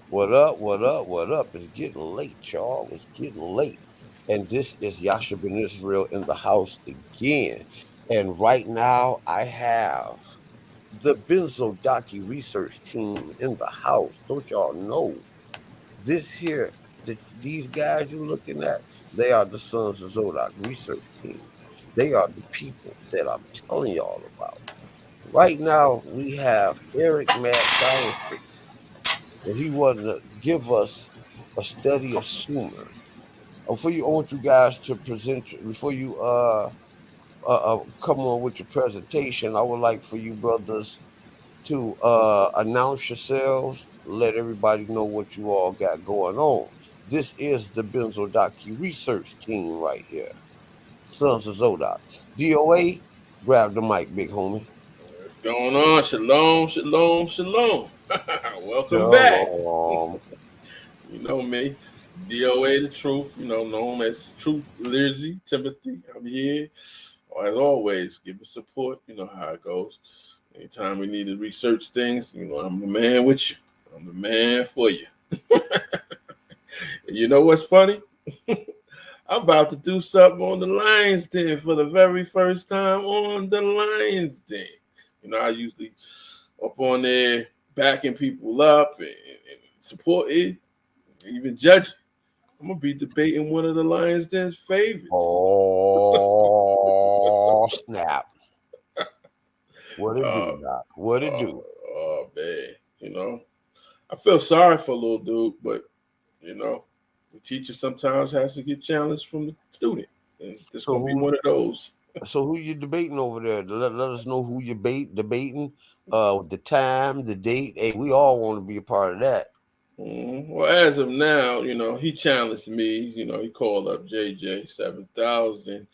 What up? What up? What up? It's getting late, y'all. It's getting late. And this is Yasha Ben Israel in the house again. And right now, I have the Benzo Docu research team in the house. Don't y'all know? This here, these guys you're looking at, they are the Sons of Zodok research team. They are the people that I'm telling y'all about. Right now, we have Erik Mad Scientist, and he wanted to give us a study of Sumer. Before you, I want you guys to present before you come on with your presentation. I would like for you brothers to announce yourselves, let everybody know what you all got going on. This is the Benzodaki research team right here, Sons of Zodok. DOA, grab the mic, big homie. What's going on? Shalom, shalom, shalom. Welcome back. Shalom. You know me, DOA the truth, known as Truth Lizzie Timothy. I'm here. As always, give me support. You know how it goes. Anytime we need to research things, I'm the man with you. I'm the man for you. And you know what's funny? I'm about to do something on the Lions Den for the very first time on the Lions Den. I usually up on there backing people up and support it, even judging. I'm gonna be debating one of the Lions Den's favorites. Oh, snap. What it uh, do, Doc? What it do? man, I feel sorry for little dude, but the teacher sometimes has to get challenged from the student, and it's So gonna be who one of those. so who you debating over there? Let us know who you debating, the time, the date. Hey, we all want to be a part of that. Well, as of now, he challenged me. He called up JJ 7,000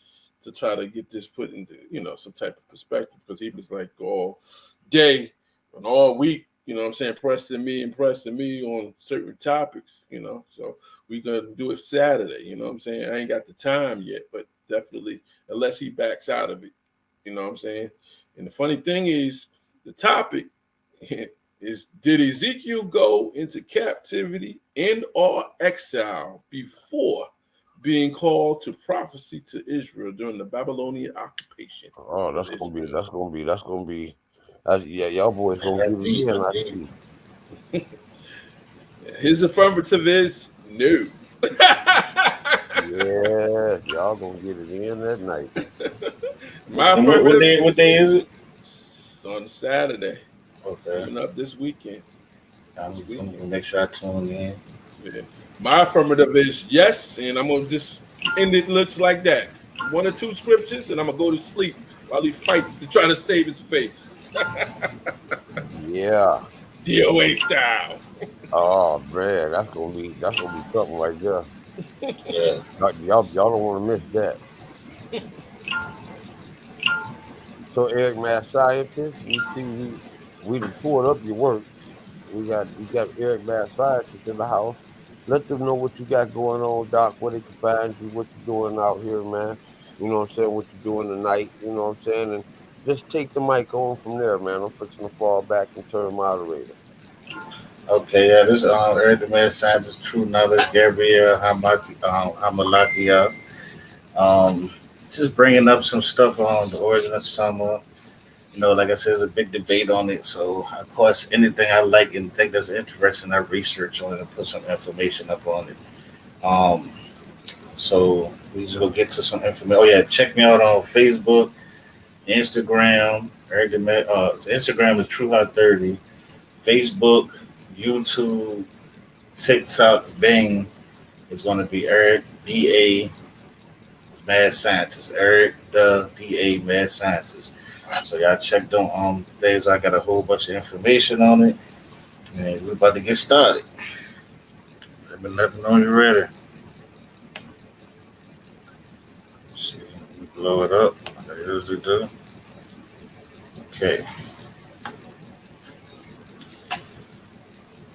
to try to get this put into, some type of perspective because he was like all day and all week, what I'm saying, pressing me on certain topics, So we're going to do it Saturday, what I'm saying? I ain't got the time yet, but definitely, unless he backs out of it, what I'm saying? And the funny thing is, the topic is, did Ezekiel go into captivity and or exile before being called to prophecy to Israel during the Babylonian occupation Oh, of that's gonna be. Israel? That's gonna be. That's gonna be. Yeah, y'all boys Man, gonna that's get it deep. in. That's I deep. see. His affirmative is no. Yeah, y'all gonna get it in that night. My And what affirmative day? What day is it? is on Saturday, Okay. coming up this weekend. I'm This gonna weekend. make sure I tune in. Yeah. My affirmative is yes, and I'm gonna just end it looks like that. One or two scriptures, and I'm gonna go to sleep while he fights to try to save his face. Yeah. DOA style. Oh man, that's gonna be something right there. Yeah. Y'all don't want to miss that. So Eric, Math Scientist, we see we done pulled up your work. We got Eric Math Scientist in the house. Let them know what you got going on, Doc. Where they can find you, what you're doing out here, man. You know what I'm saying? What you're doing tonight. You know what I'm saying? And just take the mic on from there, man. I'm fixing to fall back and turn moderator. Okay. Yeah. This Erik Mad Scientist, True Knowledge, Gabriel HaMalakyah. Just bringing up some stuff on the origin of summer. Like I said, there's a big debate on it. So, of course, anything I like and think that's interesting, I research on it and put some information up on it. Um, so we just go get to some information. Oh yeah, check me out on Facebook, Instagram. Instagram is TrueHot30. Facebook, YouTube, TikTok, Bing is going to be Eric Da Mad Scientist. Eric the Da Mad Scientist. So y'all check them things. I got a whole bunch of information on it, and we're about to get started. Let me know when you're ready. Let's see, let me blow it up. Like I usually do. Okay.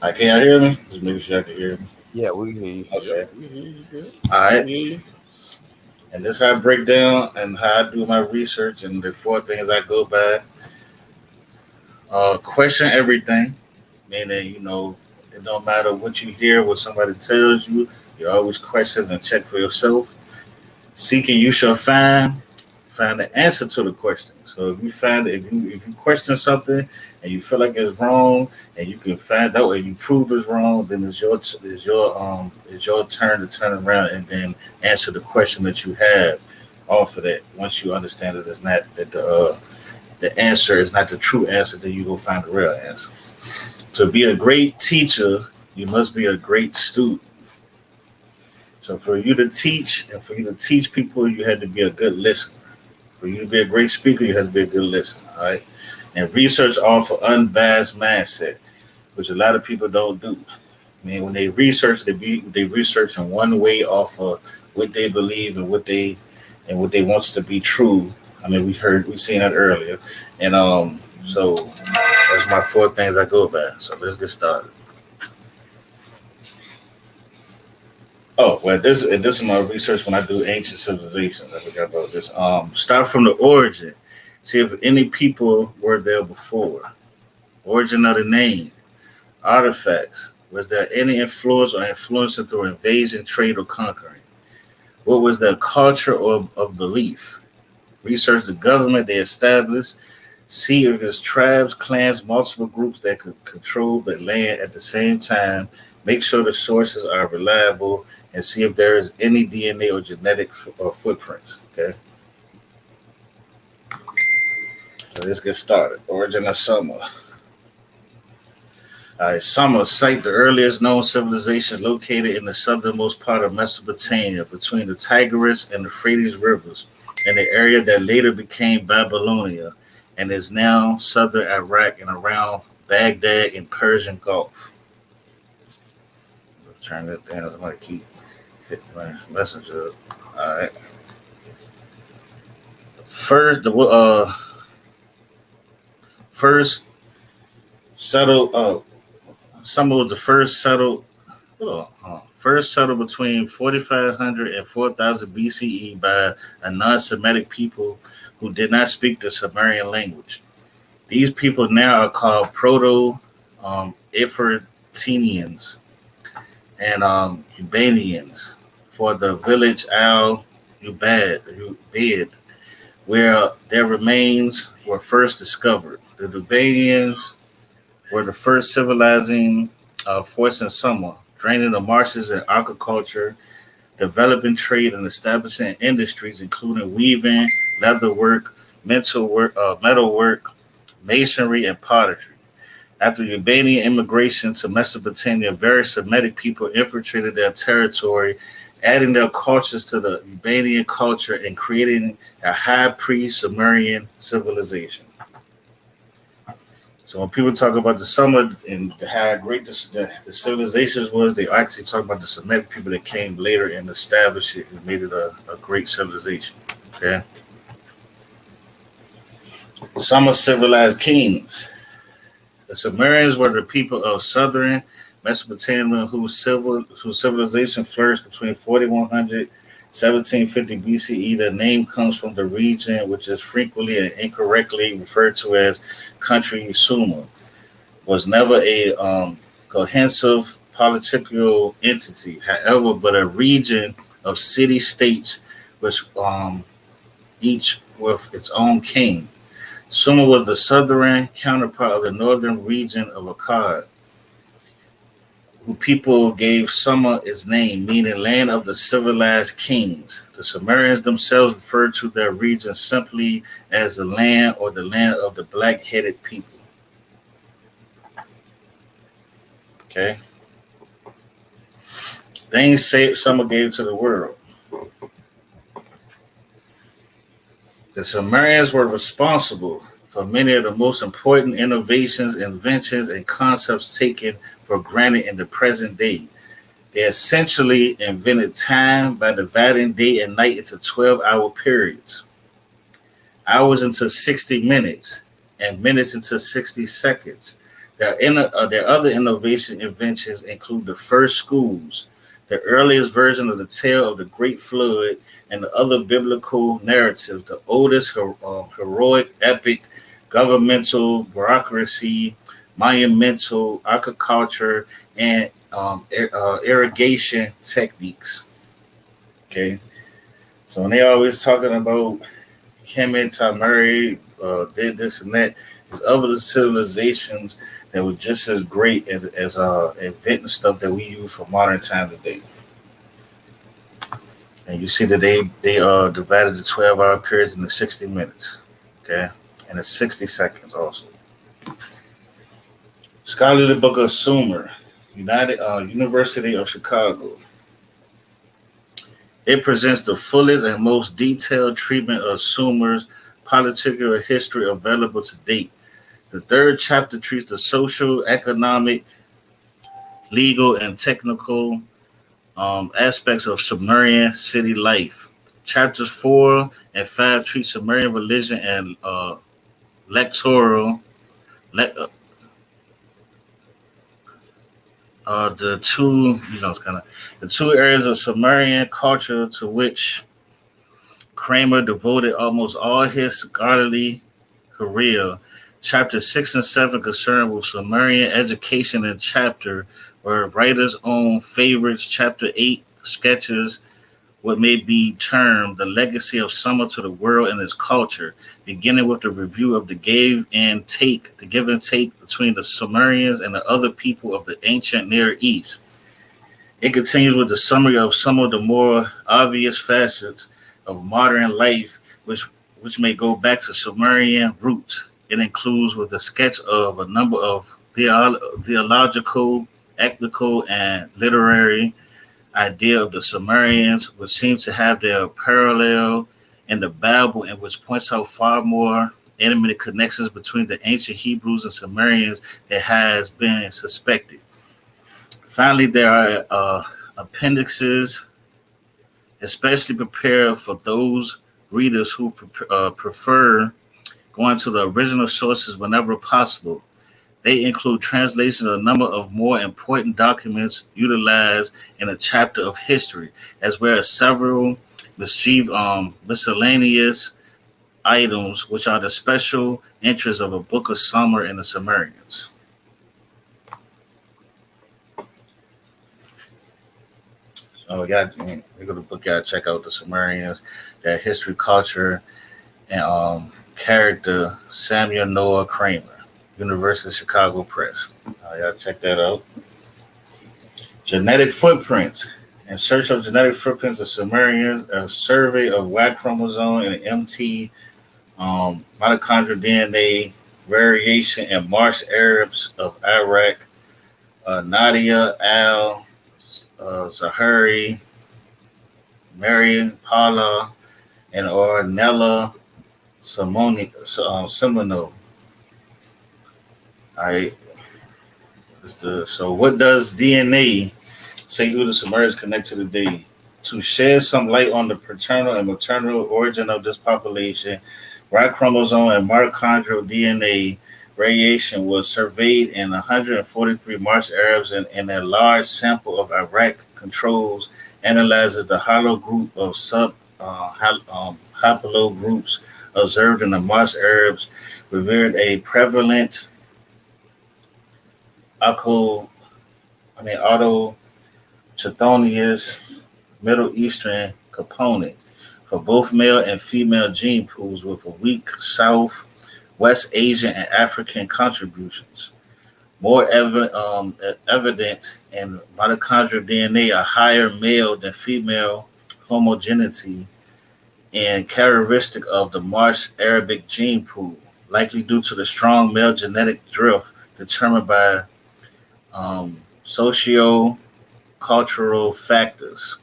Can y'all hear me? Just making sure I can hear me. Yeah, we hear you. Yep, Okay. we hear you good. All We right. hear you. And this is how I break down and how I do my research and the four things I go by. Question everything, meaning It don't matter what you hear, what somebody tells you. You always question and check for yourself. Seeking, you shall find the answer to the question. So if you question something and you feel like it's wrong and you can find out and you prove it's wrong, then it's your turn to turn around and then answer the question that you have off of that. Once you understand that it's not that the answer is not the true answer, then you go find the real answer. To be a great teacher, you must be a great student. So for you to teach and for you to teach people, you had to be a good listener. For you to be a great speaker, you have to be a good listener. All right. And research offer unbiased mindset, which a lot of people don't do. I mean, when they research, they research in one way off of what they believe and what they wants to be true. I mean, we seen that earlier, and so that's my four things I go by. So let's get started. Oh, well, this is my research when I do ancient civilizations. I forgot about this. Start from the origin. See if any people were there before. Origin of the name. Artifacts. Was there any influence or influencer through invasion, trade, or conquering? What was their culture of belief? Research the government they established. See if it's tribes, clans, multiple groups that could control the land at the same time. Make sure the sources are reliable and see if there is any DNA or genetic or footprints. Okay, so let's get started. Origin of Sumer. All right, Sumer, cite the earliest known civilization located in the southernmost part of Mesopotamia between the Tigris and the Euphrates rivers in the area that later became Babylonia and is now southern Iraq and around Baghdad and Persian Gulf. Turn that down. Somebody keep hitting my messenger up. All right. First settled. Sumer was the first settled. First settled between 4,500 and 4,000 BCE by a non-Semitic people who did not speak the Sumerian language. These people now are called Proto-Ephratinians and Ubanians for the village Al Ubad, where their remains were first discovered. The Ubanians were the first civilizing force in Sumer, draining the marshes and agriculture, developing trade and establishing industries including weaving, leatherwork, metalwork, masonry, and pottery. After Ubanian immigration to Mesopotamia, various Semitic people infiltrated their territory, adding their cultures to the Ubanian culture and creating a high pre-Sumerian civilization. So when people talk about the Sumer and how great the civilizations was, they actually talk about the Semitic people that came later and established it and made it a great civilization. Okay. Sumer civilized kings. The Sumerians were the people of southern Mesopotamia whose civilization flourished between 4100 1750 BCE. The name comes from the region, which is frequently and incorrectly referred to as country Sumer. Was never a cohesive political entity, however, but a region of city-states, which each with its own king. Sumer was the southern counterpart of the northern region of Akkad, who people gave Sumer its name, meaning land of the civilized kings. The Sumerians themselves referred to their region simply as the land or the land of the black-headed people. Okay. Things Sumer gave to the world. The Sumerians were responsible for many of the most important innovations, inventions, and concepts taken for granted in the present day. They essentially invented time by dividing day and night into 12-hour periods, hours into 60 minutes, and minutes into 60 seconds. Their other innovation inventions include the first schools, the earliest version of the tale of the Great Flood, and the other biblical narratives, the oldest heroic epic, governmental bureaucracy, monumental agriculture, and irrigation techniques. Okay, so when they always talking about Kemet, Tamari, did this and that, there's other civilizations that were just as great as inventing stuff that we use for modern time today. And you see that they divided the 12-hour periods into 60 minutes, okay, and it's 60 seconds also. Scholarly Book of Sumer, University of Chicago. It presents the fullest and most detailed treatment of Sumer's political history available to date. The third chapter treats the social, economic, legal, and technical aspects of Sumerian city life. Chapters 4 and 5 treat Sumerian religion and lectoral. Le- the two, it's kind of the two areas of Sumerian culture to which Kramer devoted almost all his scholarly career. Chapter 6 and 7 concerned with Sumerian education and chapter where writers' own favorites. Chapter 8 sketches what may be termed the legacy of Sumer to the world and its culture, beginning with the review of the give and take between the Sumerians and the other people of the ancient Near East. It continues with the summary of some of the more obvious facets of modern life, which may go back to Sumerian roots. It includes with a sketch of a number of theological, ethical, and literary idea of the Sumerians, which seems to have their parallel in the Bible, and which points out far more intimate connections between the ancient Hebrews and Sumerians that has been suspected. Finally, there are appendixes, especially prepared for those readers who prefer going to the original sources whenever possible. They include translations of a number of more important documents utilized in a chapter of history, as well as several miscellaneous items, which are the special interests of a book of Sumer and the Sumerians. So we go to book out, check out the Sumerians, their history, culture, and character. Samuel Noah Kramer, University of Chicago Press. Y'all check that out. Genetic footprints. In search of genetic footprints of Sumerians, a survey of Y chromosome and MT mitochondrial DNA variation in Marsh Arabs of Iraq, Nadia Al Zahari, Mary Paula, and Ornella Semino. So what does DNA say who the Sumerians connected today? To shed some light on the paternal and maternal origin of this population, Y chromosome and mitochondrial DNA variation was surveyed in 143 Marsh Arabs, and in a large sample of Iraq controls analyzes the haplogroup of haplogroups observed in the Marsh Arabs revealed a prevalent autochthonous Middle Eastern component for both male and female gene pools, with a weak South, West Asian, and African contributions. More evident in mitochondrial DNA, a higher male than female homogeneity and characteristic of the Marsh Arabic gene pool, likely due to the strong male genetic drift determined by socio-cultural factors.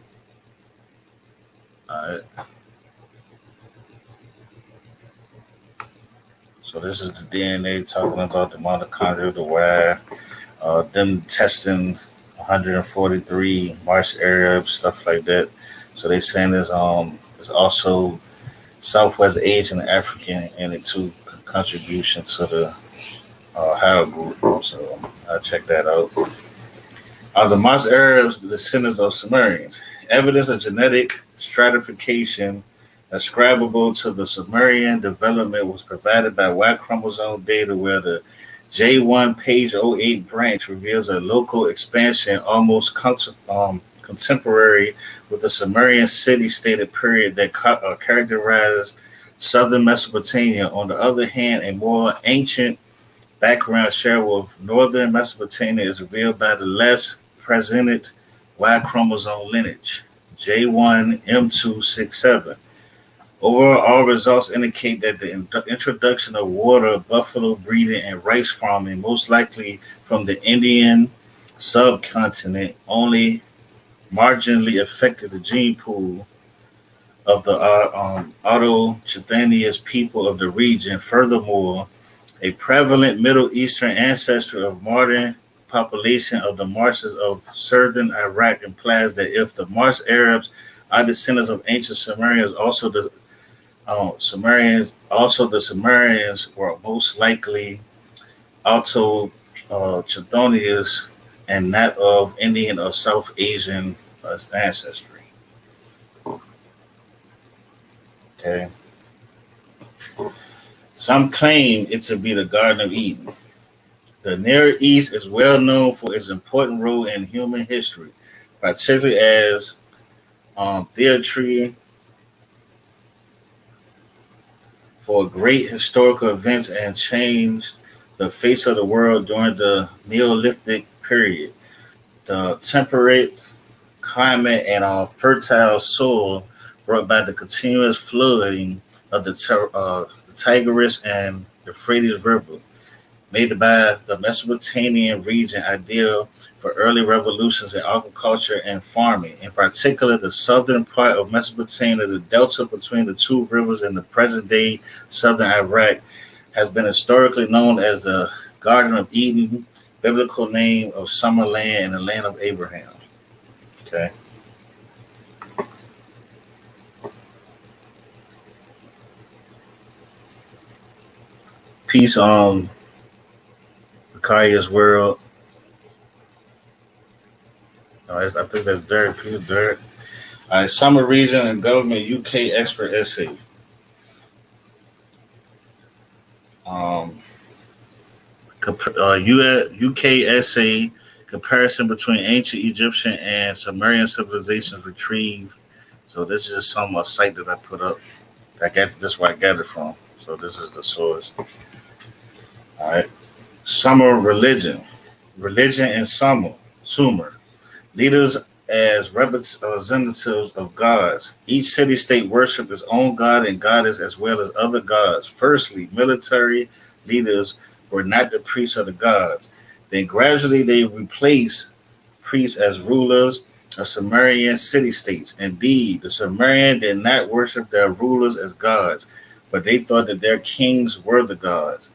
Alright. So this is the DNA talking about the mitochondria, the Y, them testing 143 Marsh Arabs, stuff like that. So they saying there's also Southwest Asian and African in it too, contribution to the Howard group. So I'll check that out. Are the Marsh Arabs descendants of Sumerians? Evidence of genetic stratification ascribable to the Sumerian development was provided by Y chromosome data, where the J1 page '08 branch reveals a local expansion almost contemporary with the Sumerian city-stated period that characterized southern Mesopotamia. On the other hand, a more ancient background shared with northern Mesopotamia is revealed by the less presented Y chromosome lineage, J1M267. Overall results indicate that the introduction of water, buffalo breeding, and rice farming, most likely from the Indian subcontinent, only marginally affected the gene pool of the autochthonous people of the region. Furthermore, a prevalent Middle Eastern ancestor of modern population of the marshes of southern Iraq implies that if the Marsh Arabs are descendants of ancient Sumerians, the Sumerians were most likely also Chthonians and not of Indian or South Asian ancestry. Okay. Some claim it to be the Garden of Eden. The Near East is well known for its important role in human history, particularly as theatre for great historical events and changed the face of the world during the Neolithic period. The temperate climate and fertile soil brought by the continuous flooding of the Tigris and Euphrates River made by the Mesopotamian region ideal for early revolutions in agriculture and farming. In particular, the southern part of Mesopotamia, the delta between the two rivers in the present day southern Iraq, has been historically known as the Garden of Eden, biblical name of summer land and the land of Abraham. Okay. Peace on Makaya's world. I think that's Derek. Peter Derek. All right, Summer Region and Government UK Expert Essay. Um, UK essay comparison between ancient Egyptian and Sumerian civilizations retrieved. So this is some site that I put up. This is where I got it from. So this is the source. All right. Summer religion. Religion and Sumer. Leaders as representatives of gods. Each city-state worshiped its own god and goddess as well as other gods. Firstly, military leaders were not the priests of the gods. Then gradually they replaced priests as rulers of Sumerian city-states. Indeed, the Sumerians did not worship their rulers as gods, but they thought that their kings were the gods,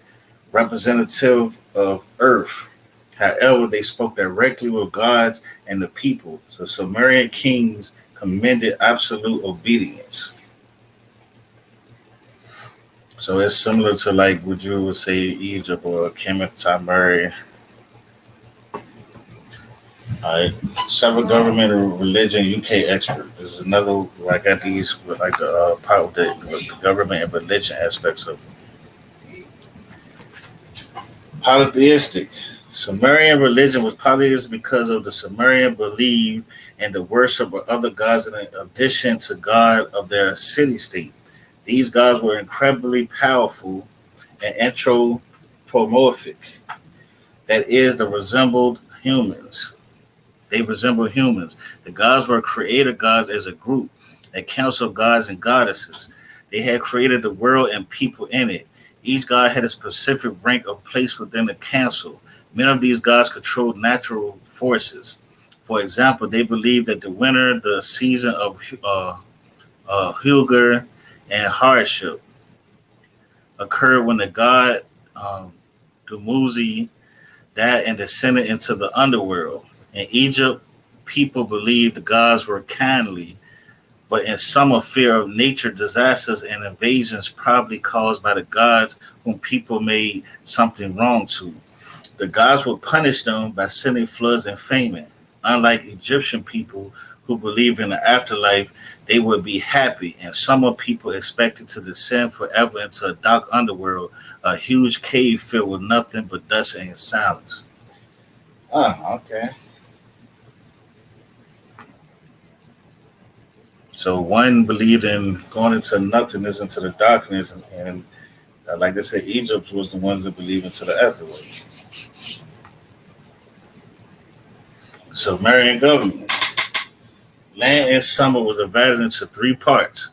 representative of earth. However, they spoke directly with gods and the people. So Sumerian kings commended absolute obedience. So it's similar to like what you would say Egypt or Kemet Tamari. All right. Several government and religion UK expert. This is another where I got these with like the part of the government and religion aspects of polytheistic. Sumerian religion was polytheistic because of the Sumerian believed in the worship of other gods in addition to God of their city-state. These gods were incredibly powerful and anthropomorphic. That is, they resembled humans. The gods were creator gods as a group, a council of gods and goddesses. They had created the world and people in it. Each god had a specific rank or place within the council. Many of these gods controlled natural forces. For example, they believed that the winter, the season of hunger and hardship, occurred when the god Dumuzi died and descended into the underworld. In Egypt, people believed the gods were kindly, but in summer fear of nature disasters and invasions probably caused by the gods whom people made something wrong to. The gods would punish them by sending floods and famine. Unlike Egyptian people who believed in the afterlife, they would be happy, and some of people expected to descend forever into a dark underworld, a huge cave filled with nothing but dust and silence. Oh, okay. So one believed in going into nothingness, into the darkness, and like they said, Egypt was the ones that believed into the afterlife. So, Sumerian government. Land in summer was divided into three parts,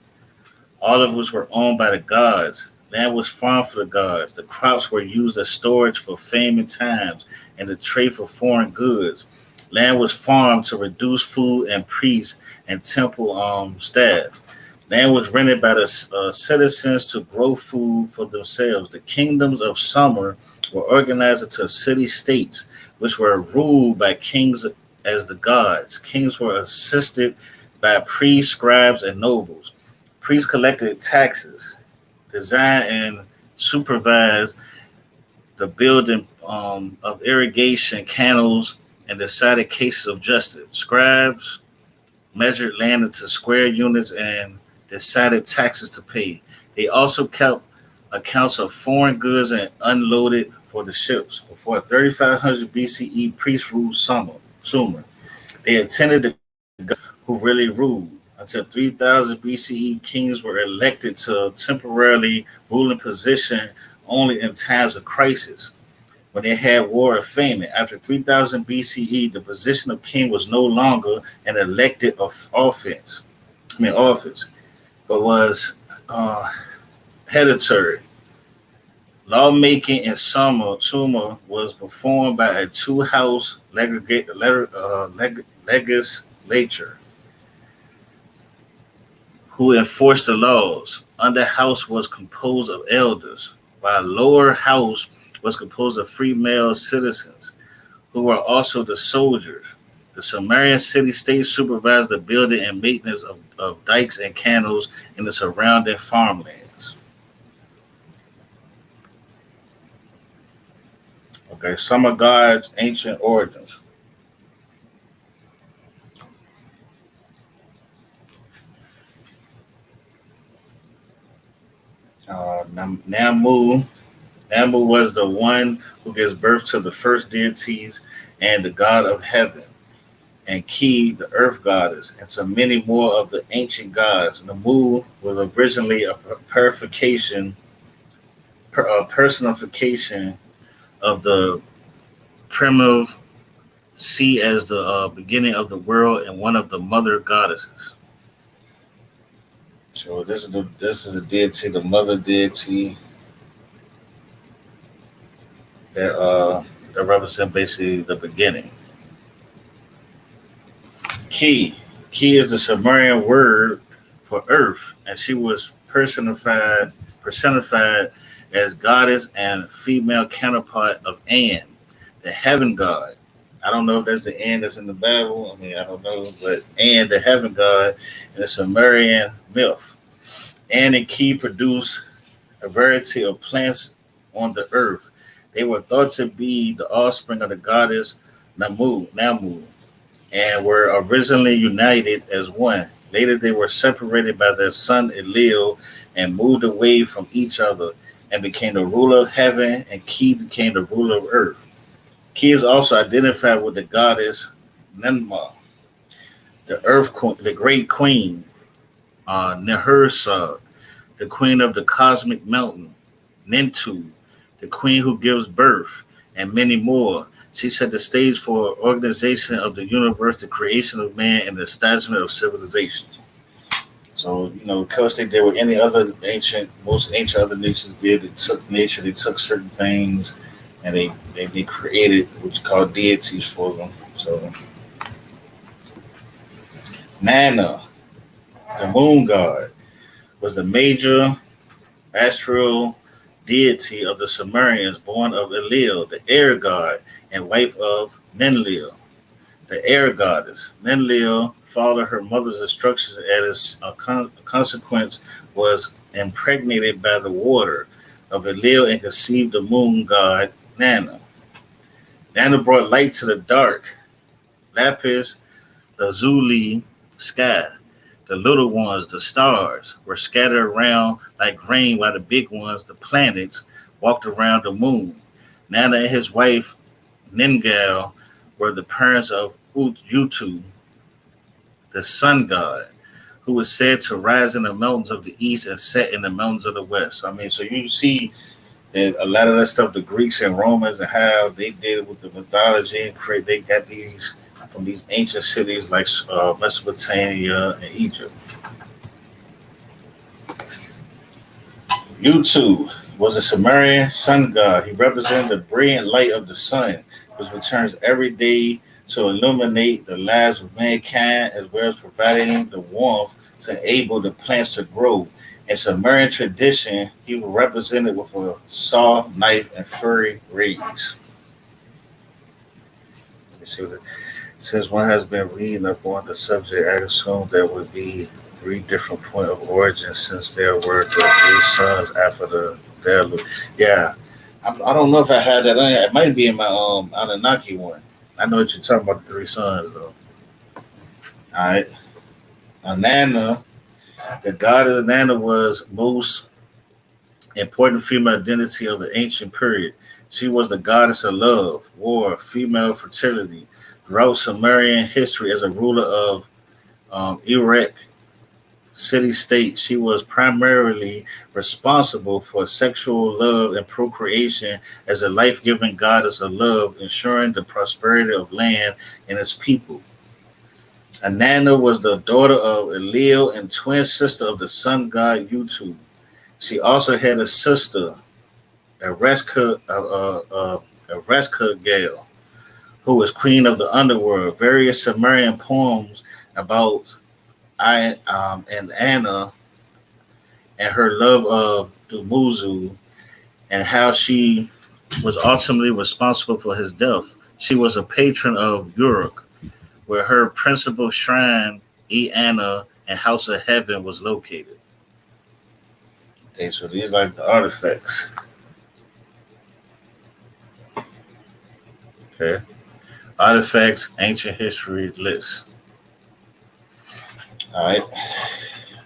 all of which were owned by the gods. Land was farmed for the gods. The crops were used as storage for famine times and the trade for foreign goods. Land was farmed to reduce food and priests and temple staff. Land was rented by the citizens to grow food for themselves. The kingdoms of summer were organized into city states, which were ruled by kings as the gods. Kings were assisted by priests, scribes, and nobles. Priests collected taxes, designed and supervised the building of irrigation canals, and decided cases of justice. Scribes measured land into square units and decided taxes to pay. They also kept accounts of foreign goods and unloaded for the ships. Before 3500 BCE, priests ruled Sumer. They attended the who really ruled. Until 3000 BCE, kings were elected to temporarily ruling position only in times of crisis, when they had war or famine. After 3000 BCE, the position of king was no longer an elected office, but was hereditary. Lawmaking in Sumer was performed by a two-house legislature who enforced the laws. Under house was composed of elders, while lower house was composed of free male citizens, who were also the soldiers. The Sumerian city-state supervised the building and maintenance of dikes and canals in the surrounding farmlands. Okay, Summer gods' ancient origins. Namu. Namu was the one who gives birth to the first deities and the god of heaven, and Ki, the earth goddess, and to many more of the ancient gods. Namu was originally a personification of the primitive sea as the beginning of the world and one of the mother goddesses. So this is the deity, the mother deity that represent basically the beginning. Ki. Ki is the Sumerian word for earth, and she was personified as goddess and female counterpart of An, the heaven god. I don't know if that's the An that's in the Bible. I mean, I don't know, but An, the heaven god, in the Sumerian myth. An and Ki produced a variety of plants on the earth. They were thought to be the offspring of the goddess Namu, and were originally united as one. Later, they were separated by their son Elil and moved away from each other and became the ruler of heaven, and Ki became the ruler of earth. Ki is also identified with the goddess Nenma, the earth queen, the great queen, Nehursag, the queen of the cosmic mountain, Nintu, the queen who gives birth, and many more. She set the stage for organization of the universe, the creation of man, and the establishment of civilizations. So, because they did what most ancient other nations did, they took nature, they took certain things, and they created what you call deities for them. So, Nana, the moon god, was the major astral deity of the Sumerians, born of Elil, the air god, and wife of Ninlil, the air goddess. Ninlil followed her mother's instructions, and as a consequence was impregnated by the water of Elil and conceived the moon god Nana. Nana brought light to the dark. Lapis lazuli sky. The little ones, the stars, were scattered around like grain, while the big ones, the planets, walked around the moon. Nana and his wife, Ningal, were the parents of Utu, the sun god, who was said to rise in the mountains of the east and set in the mountains of the west. I mean, so you see that a lot of that stuff, the Greeks and Romans, and how they did it with the mythology and create, they got these from these ancient cities like Mesopotamia and Egypt. Utu was a Sumerian sun god. He represented the brilliant light of the sun, which returns every day to illuminate the lives of mankind, as well as providing the warmth to enable the plants to grow. In Sumerian tradition, he was represented with a saw, knife, and furry rays. Let me see what it, since one has been reading up on the subject, I assume there would be three different point of origin since there were the three sons after the deluge. Yeah, I don't know if I had that on. It might be in my Anunnaki one. I know what you're talking about, the three sons though. All right, Anana, the goddess Anana was most important female identity of the ancient period. She was the goddess of love, war, female fertility. Throughout Sumerian history, as a ruler of Erech city state, she was primarily responsible for sexual love and procreation as a life giving goddess of love, ensuring the prosperity of land and its people. Ananda was the daughter of Elil and twin sister of the sun god Utu. She also had a sister, Ereska Gale, who was queen of the underworld. Various Sumerian poems about and Anna and her love of Dumuzu and how she was ultimately responsible for his death. She was a patron of Uruk, where her principal shrine, Anna and House of Heaven, was located. Okay, so these are like the artifacts. Okay, artifacts, ancient history list. All right,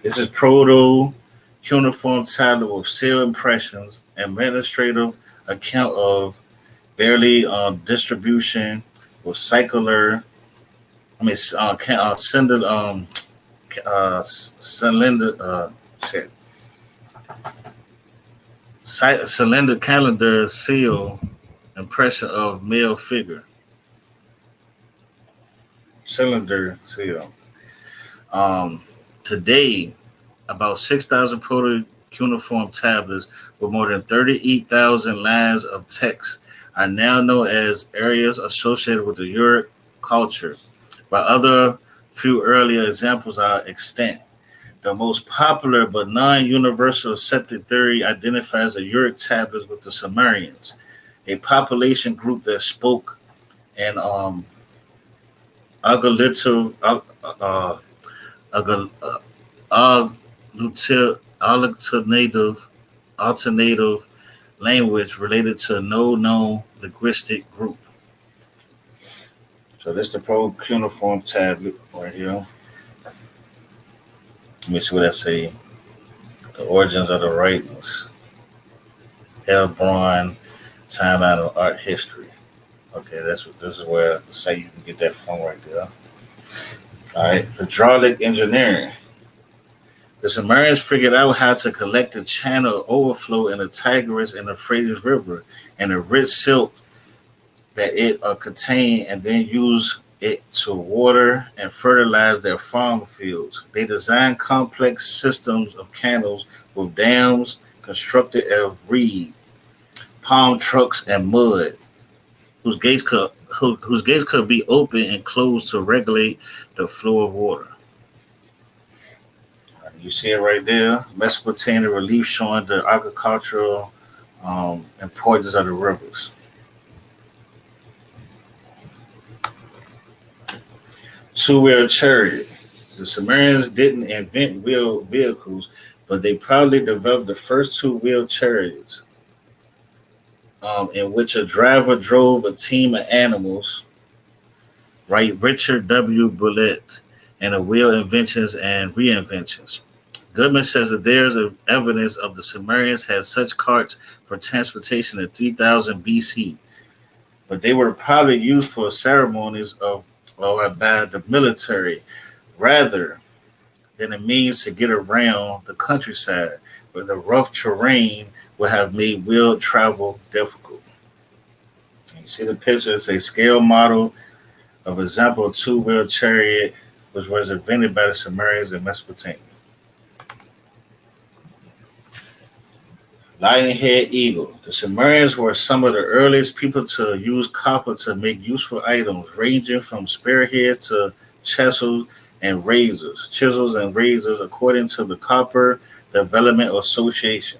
this is proto cuneiform tablet with seal impressions, administrative account of barely distribution with cycler. Cylinder, cylinder, shit. Cylinder calendar seal impression of male figure. Cylinder seal. Today, about 6,000 proto-cuneiform tablets with more than 38,000 lines of text are now known as areas associated with the Uruk culture, while other few earlier examples are extant. The most popular but non-universal accepted theory identifies the Uruk tablets with the Sumerians, a population group that spoke an agglutinative, alternative language related to no known linguistic group. So this is the pro-cuneiform tablet right here. Let me see what I say. The origins of the writings. Heilbronn, timeline of art history. Okay, this is where say you can get that from right there. All right, hydraulic engineering. The Sumerians figured out how to collect the channel overflow in the Tigris and the Euphrates River and the rich silt that it contained, and then use it to water and fertilize their farm fields. They designed complex systems of canals with dams constructed of reed, palm trunks, and mud, whose gates could be open and closed to regulate the flow of water. You see it right there, Mesopotamian relief showing the agricultural importance of the rivers. Two-wheel chariot. The Sumerians didn't invent wheeled vehicles, but they probably developed the first two-wheel chariots, in which a driver drove a team of animals. Right, Richard W. Bullitt and the wheel inventions and reinventions. Goodman says that there's evidence of the Sumerians had such carts for transportation in 3000 BC, but they were probably used for ceremonies of or by the military rather than a means to get around the countryside, where the rough terrain would have made wheeled travel difficult. You see the picture, it's a scale model of example two-wheel chariot, which was invented by the Sumerians in Mesopotamia. Lionhead eagle. The Sumerians were some of the earliest people to use copper to make useful items, ranging from spearheads to chisels and razors, according to the Copper Development Association.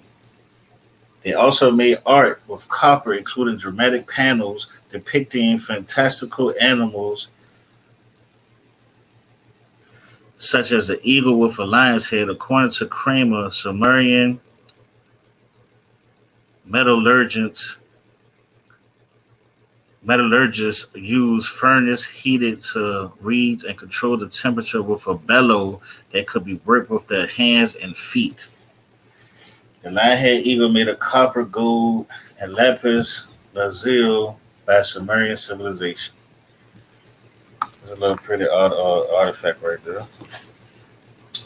They also made art with copper, including dramatic panels depicting fantastical animals such as the eagle with a lion's head. According to Kramer, Sumerian metallurgists used furnace heated to reeds and control the temperature with a bellow that could be worked with their hands and feet. The lionhead eagle made of copper, gold, and lapis lazuli by Sumerian civilization. There's a little pretty artifact right there.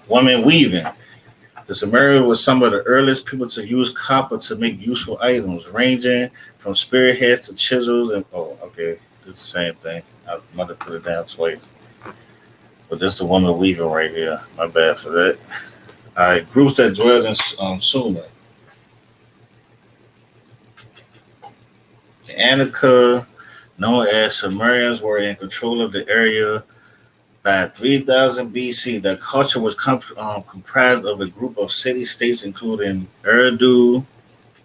Woman weaving. The Sumerians were some of the earliest people to use copper to make useful items, ranging from spearheads to chisels. And okay, it's the same thing. I might have put it down twice, but this is the woman weaving right here. My bad for that. All right, groups that dwelled in Sumer. The Anika, known as Sumerians, were in control of the area by 3000 BC. Their culture was comprised of a group of city-states including Eridu,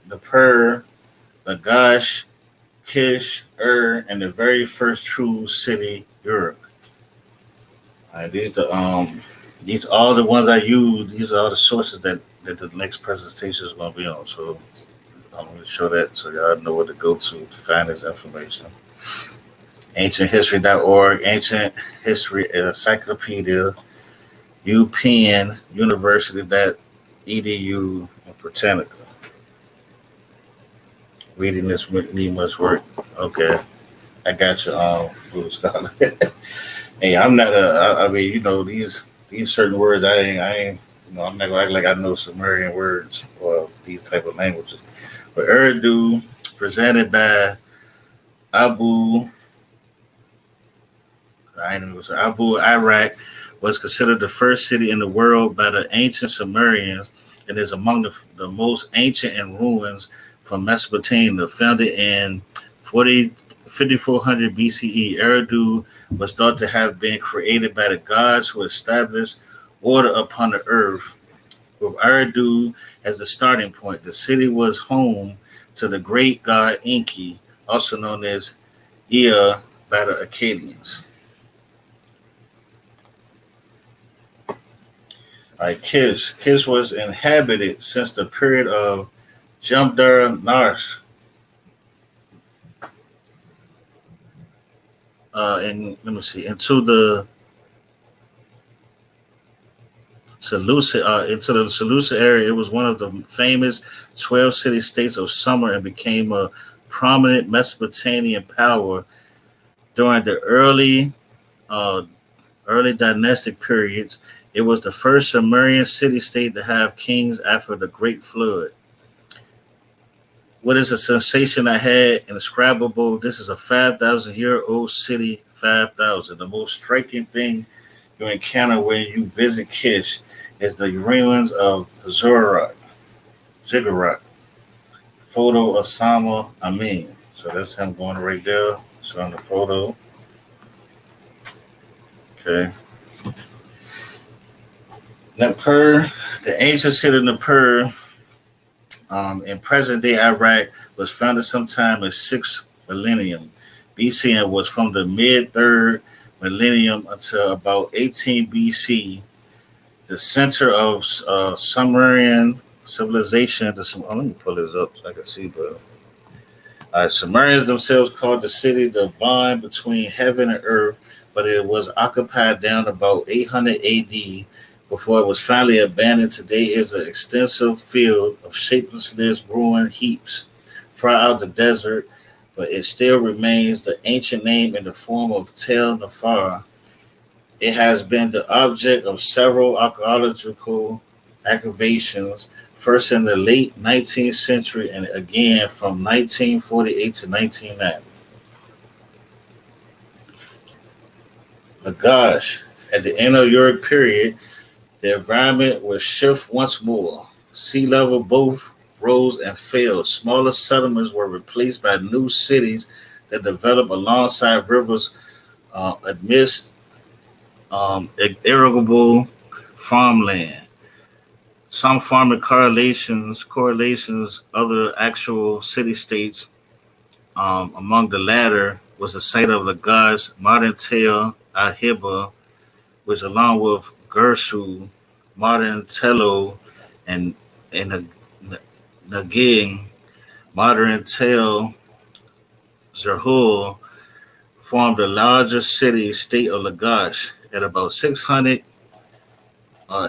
Nippur, Lagash, Kish, and the very first true city, Uruk. All right, these are all the ones I use. These are all the sources that the next presentation is going to be on. So I'm going to show that so y'all know where to go to find this information. AncientHistory.org, Ancient History Encyclopedia, UPenn, University.edu, and Britannica. Reading this need much work. Okay, I got you, Blue Scholar. Hey, I'm not I mean, these certain words, I ain't, I'm not gonna act like I know Sumerian words or these type of languages. But Urdu, presented by Abu Iraq, was considered the first city in the world by the ancient Sumerians and is among the most ancient in ruins from Mesopotamia. Founded in 5400 BCE, Eridu was thought to have been created by the gods who established order upon the earth. With Eridu as the starting point, the city was home to the great god Enki, also known as Ea by the Akkadians. All right, Kish. Kish was inhabited since the period of Jumdar Narsh. Into the Seleucid area. It was one of the famous 12 city states of Sumer and became a prominent Mesopotamian power during the early dynastic periods. It was the first Sumerian city-state to have kings after the Great Flood. What is a sensation I had indescribable? This is a 5,000-year-old city, 5,000. The most striking thing you encounter when you visit Kish is the ruins of the Ziggurat. Photo Osama Amin. So that's him going right there, showing the photo. Okay. Nippur, the ancient city of Nippur in present-day Iraq was founded sometime in 6th millennium BC and was from the mid-3rd millennium until about 18 BC. The center of Sumerian civilization. Let me pull this up so I can see. But Sumerians themselves called the city the bond between heaven and earth, but it was occupied down about 800 AD before it was finally abandoned. Today is an extensive field of shapelessness, ruined heaps far out the desert, but it still remains the ancient name in the form of Tel Nafar. It has been the object of several archaeological excavations, first in the late 19th century and again from 1948 to 1990. Lagash, at the end of your period, the environment will shift once more. Sea level both rose and fell. Smaller settlements were replaced by new cities that developed alongside rivers amidst irrigable farmland. Some farming correlations, other actual city states. Among the latter was the site of Lagash, modern Tel Ahiba, which along with Gershu, modern Tello, and and Nagin, modern Tel Zerhul, formed the largest city state of Lagash at about 600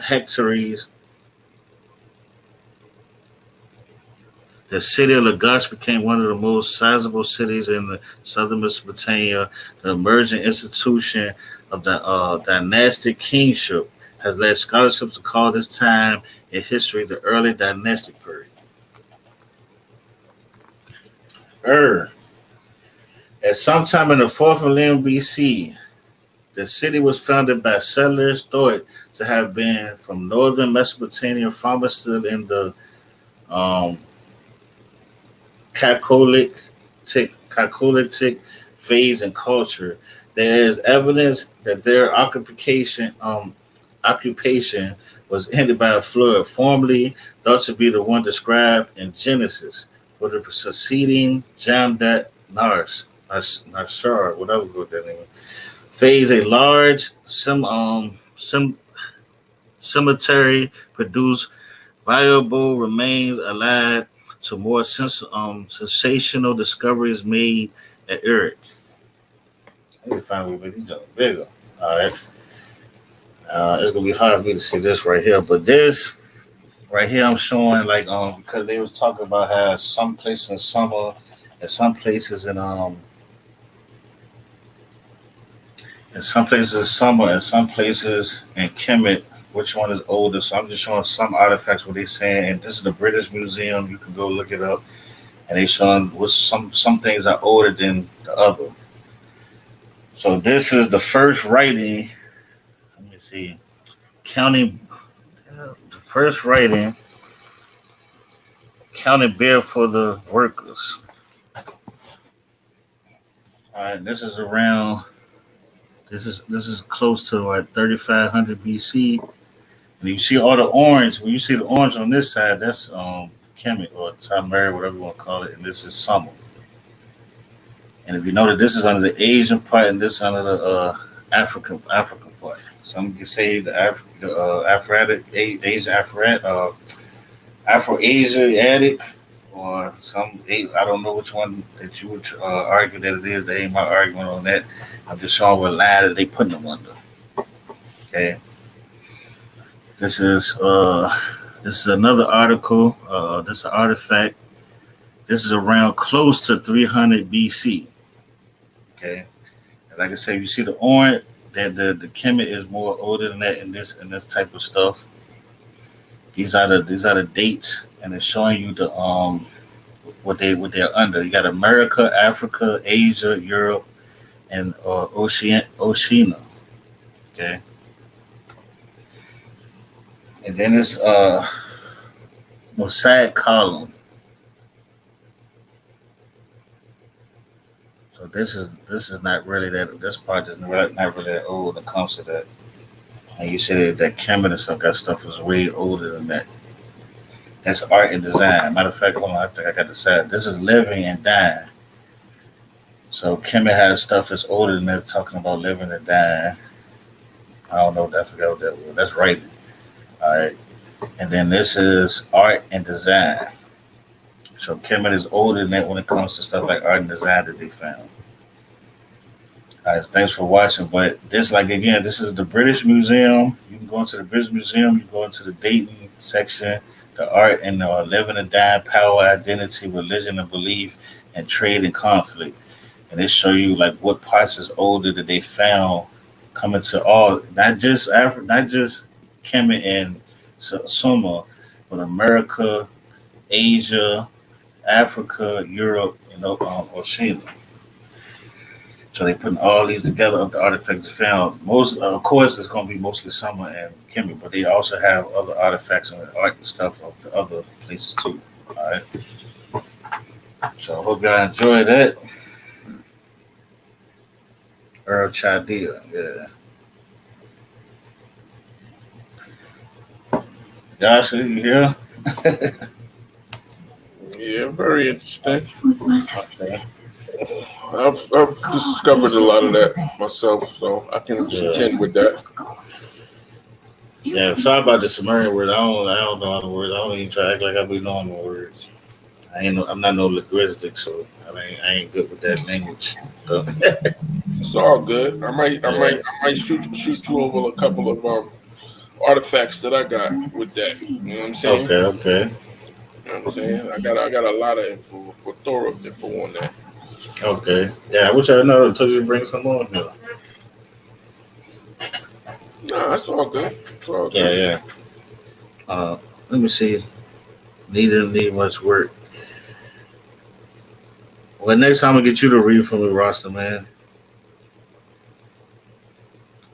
hectares. The city of Lagash became one of the most sizable cities in the southern Mesopotamia. The emerging institution of the dynastic kingship has led scholarship to call this time in history the early dynastic period. Ur. At some time in the 4th millennium BC, the city was founded by settlers thought to have been from northern Mesopotamia, farmers still in the um, Chalcolithic phase and culture. There is evidence that their occupation was ended by a flood, formerly thought to be the one described in Genesis, for the succeeding Jamdat Narsar, whatever that name. Phase a large cemetery produced valuable remains allied to more sensational discoveries made at Erik. I need to find where these are bigger. All right. It's gonna be hard for me to see this right here, but this right here I'm showing like because they was talking about how some places in summer and some places summer and some places in Kemet, which one is older. So I'm just showing some artifacts what they saying, and this is the British Museum. You can go look it up, and they showing what some things are older than the other. So this is the first writing. Let me see, counting the first writing, counting beer for the workers. All right, this is around. This is close to like 3500 BC. And you see all the orange. When you see the orange on this side, that's Kemet or Tamari, whatever you want to call it, and this is summer. And if you know that this is under the Asian part and this under the African part. Some can say the Asian Afro Asiatic, or some I don't know which one that you would argue that it is. There ain't my argument on that. I'm just showing what line that they putting them under. Okay. This is another article. This is an artifact. This is around close to 300 BC. Okay, and like I said, you see the orange. That the Kemet is more older than that in this type of stuff. These are the dates, and it's showing you the what they're under. You got America, Africa, Asia, Europe, and Oceania. Okay, and then it's mosaic column. So this is not really that. This part is not really that old when it comes to that. And you said that Kemet and stuff, that stuff is way older than that. That's art and design. Matter of fact, hold on, I think I got to say it. This is living and dying. So Kemet has stuff that's older than that, talking about living and dying. I don't know. I forgot what that was. That's writing. All right. And then this is art and design. So Kemet is older than that when it comes to stuff like art and design that they found. Thanks for watching. But this, like again, this is the British Museum. You can go into the British Museum. You go into the Dayton section, the art and living and dying, power, identity, religion and belief, and trade and conflict. And they show you like what parts is older that they found coming to all, not just Africa, not just Kemet and Suma, but America, Asia, Africa, Europe, and Oceania. So they putting all these together of the artifacts found. Most, of course, it's going to be mostly Summer and Kemet, but they also have other artifacts and art and stuff of the other places too. All right. So I hope y'all enjoy that. Earl Chaldea, yeah. Josh, are you here? Yeah, very interesting. Okay. I've discovered a lot of that myself, so I can contend with that. Yeah, sorry about the Sumerian words. I don't know all the words. I don't even try to act like I be knowing the words. I'm not no linguistic, so I ain't good with that language. So, It's all good. I might shoot you over a couple of artifacts that I got with that. You know what I'm saying? okay. You know what I'm saying? I got a lot of info, for thorough info on that. Okay. Yeah, I wish I know. I told you to bring some on here. Nah, it's all good. It's all Yeah, good. yeah. Let me see. Didn't need much work. Well, next time I get you to read from the roster, man.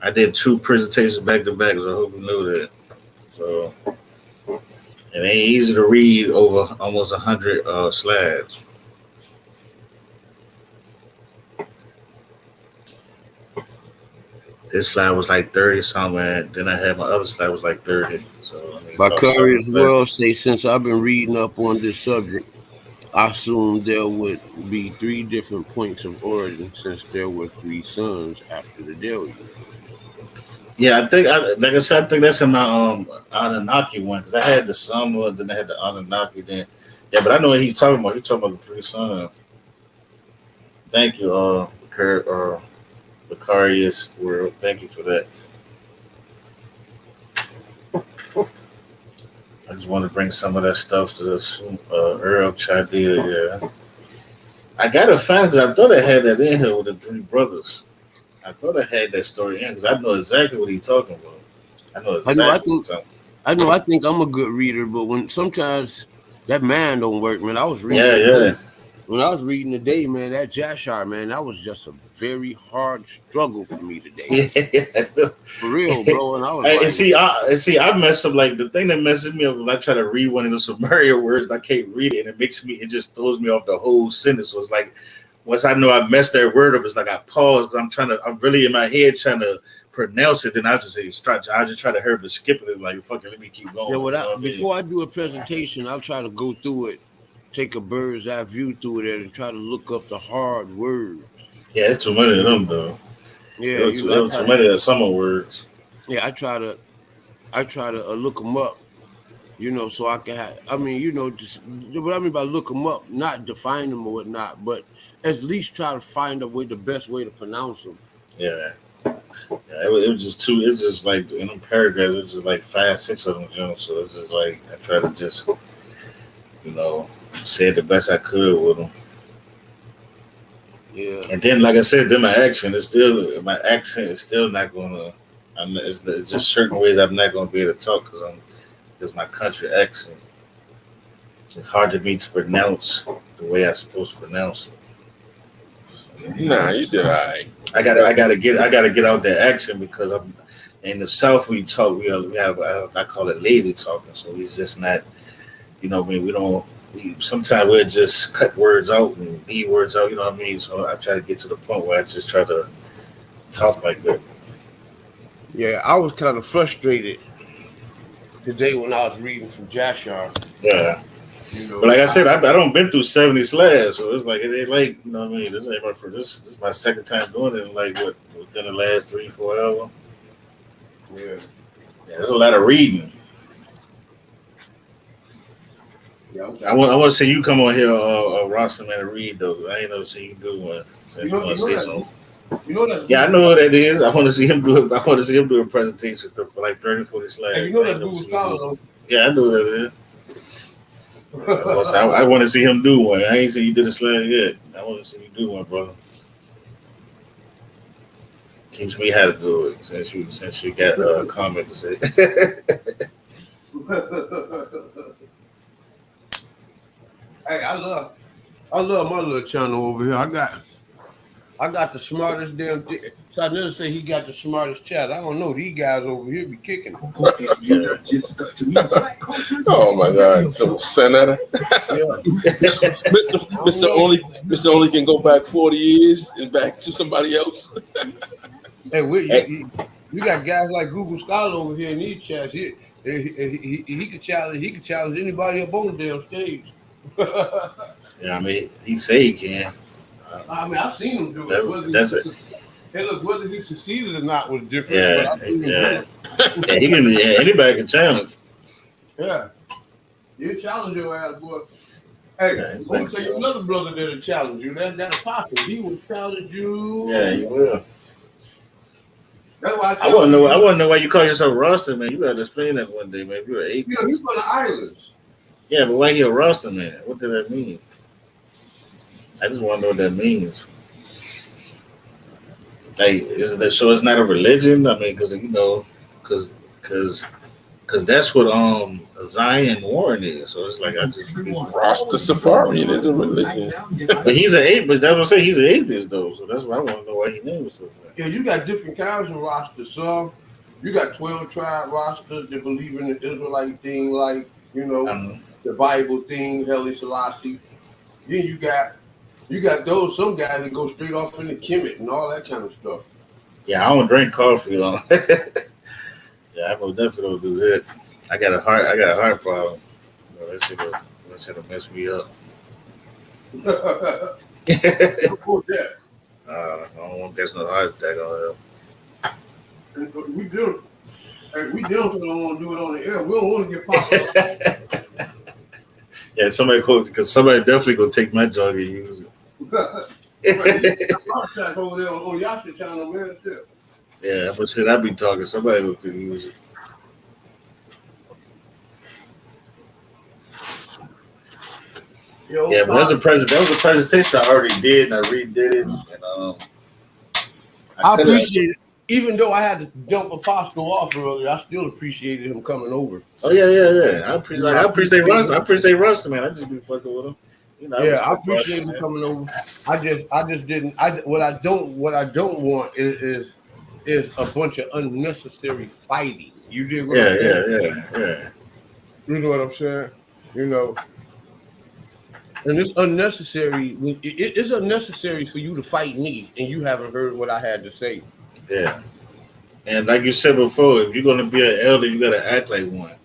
I did 2 presentations back to back, so I hope you know that. So it ain't easy to read over almost 100 slides. This slide was like 30 something, and then I had my other slide was like 30. So I mean, By about Curry something as like well say, since I've been reading up on this subject, I assumed there would be 3 different points of origin since there were 3 suns after the deluge. yeah, I think like I said, I think that's in my Anunnaki one because I had the summer, then I had the Anunnaki. Then yeah, but I know what he's talking about. He's talking about the 3 sons. Thank you, Kurt, Vicarious World. Thank you for that. I just want to bring some of that stuff to the Earl Chaldea. Yeah, I gotta find because I thought I had that in here with the 3 brothers. I thought I had that story in because I know exactly what he's talking about. I know I know. I exactly what think. he's talking. I know. I think I'm a good reader, but when sometimes that man don't work, man. I was reading Yeah, today. yeah. When I was reading today, man, that Jashar, man, that was just a very hard struggle for me today. Yeah, For real, bro. And I was and like, see, I mess up like the thing that messes me up when I try to read one of those Sumerian words, I can't read it, and it just throws me off the whole sentence. So it's like once I know I messed that word up, it's like I pause because I'm really in my head trying to pronounce it. Then I just say stretch. I just try to hurry to skip it. Like fuck it, let me keep yeah, going. You know what I mean? before I do a presentation, I'll try to go through it, take a bird's eye view through it, and try to look up the hard words. Yeah, it's too many of them though. Yeah, There were too many of the summer words. yeah, I try to look them up, so I can have. I mean, just what I mean by look them up, not define them or whatnot, but at least try to find the best way to pronounce them. Yeah. Yeah, it was just too. It's just like in them paragraphs, it's just like 5, 6 of them, So it's just like I try to just, you know, say it the best I could with them. Yeah, And then, like I said, then my accent is still not gonna. It's just certain ways I'm not gonna be able to talk because my country accent. It's hard to me to pronounce the way I'm supposed to pronounce it. Nah, you did all right. I gotta get out that accent because I'm in the South. We have I call it lazy talking. So we just not, I mean, we don't. Sometimes we'll just cut words out and leave words out. You know what I mean? So I try to get to the point where I just try to talk like that. yeah. I was kind of frustrated today when I was reading from Jashar. Yeah. You But know, like I said, I don't been through 70 slides, so it's like it ain't like what I mean. This ain't my first. This is my second time doing it. In like what within the last 3, 4 hours. yeah, Yeah, there's a lot of reading. yeah. I want to see you come on here, Ross, man, and read though. I ain't never seen you do one. So you want to say You know, something? You know that? Yeah, I know what that is. I want to see him do it. I want to see him do a presentation for like 30, 40 slides. Hey, you know that Google Scholar though. Yeah, I know what that is. I want to see him do one. I ain't seen you did a slide yet. I want to see you do one, brother. Teach me how to do it since you got a comment to say. Hey, I love my little channel over here. I got the smartest damn thing. So I never say he got the smartest chat. I don't know. These guys over here be kicking. Oh my God! So Senator, Mr. Only can go back 40 years and back to somebody else. Hey, you got guys like Google Scholar over here in these chats. He could challenge anybody up on the damn stage. Yeah, I mean, he say he can. I mean, I've seen him do it. Whether he succeeded or not was different. Yeah, but I've seen him do it. Yeah, he can. Yeah, anybody can challenge. Yeah, you challenge your ass, boy. Hey, I'm gonna tell you another brother that'll challenge you. That apostle, he will challenge you. Yeah, he will. That's why I want to know why you call yourself Rasta, man. You gotta explain that one day, man. You're an atheist. Yeah, he's from the islands. Yeah, but why you a Rasta, man? What does that mean? I just want to know what that means. Like, so it's not a religion? I mean, because that's what Zion Warren is. So it's like I just Rasta Safari is a religion. But he's an atheist. But that's what I'm saying. He's an atheist though. So that's why I want to know why he named himself that. Yeah, you got different kinds of rosters. Some you got 12 tribe rosters that believe in the Israelite thing, like the Bible thing, Haile Selassie. Then you got some guys that go straight off into Kemet and all that kind of stuff. Yeah, I don't drink coffee. Yeah, I most definitely don't do that. I got a heart problem. That shit'll mess me up. I don't want to get no heart attack on that. We don't want to do it on the air. We don't want to get popped up. Yeah, somebody definitely gonna take my jug and use it. Over there on Yasha channel, man. Yeah, but shit, I be talking. Somebody could use it. Yeah, but that was a presentation I already did, and I redid it. And I appreciate it. Even though I had to dump Apostle off earlier, I still appreciated him coming over. Oh yeah. I appreciate Rusty. I appreciate Rusty, man. I just be fucking with him. I appreciate him coming over. I just didn't. What I don't want is a bunch of unnecessary fighting. You did what I'm saying? Yeah. You know what I'm saying? And it's unnecessary. It's unnecessary for you to fight me, and you haven't heard what I had to say. Yeah. And like you said before, if you're gonna be an elder, you gotta act like one.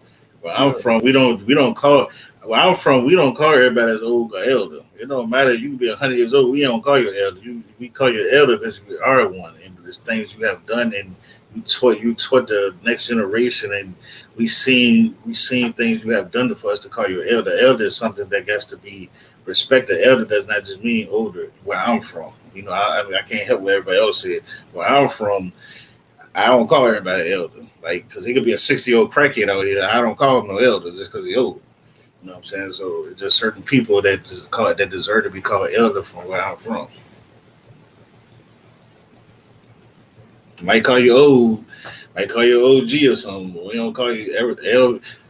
Where I'm from, we don't call everybody as old or elder. It don't matter. You can be 100 years old. We don't call you elder. We call you elder because you are one, and there's things you have done, and you taught the next generation, and we seen things you have done for us to call you elder. Elder is something that has to be respected. Elder does not just mean older. Where I'm from, I can't help what everybody else said. Where I'm from, I don't call everybody elder. Like, because he could be a 60-year-old crackhead out here. I don't call him no elder just because he's old. You know what I'm saying? So it's just certain people that deserve to be called elder from where I'm from. Might call you old, might call you OG or something. But we don't call you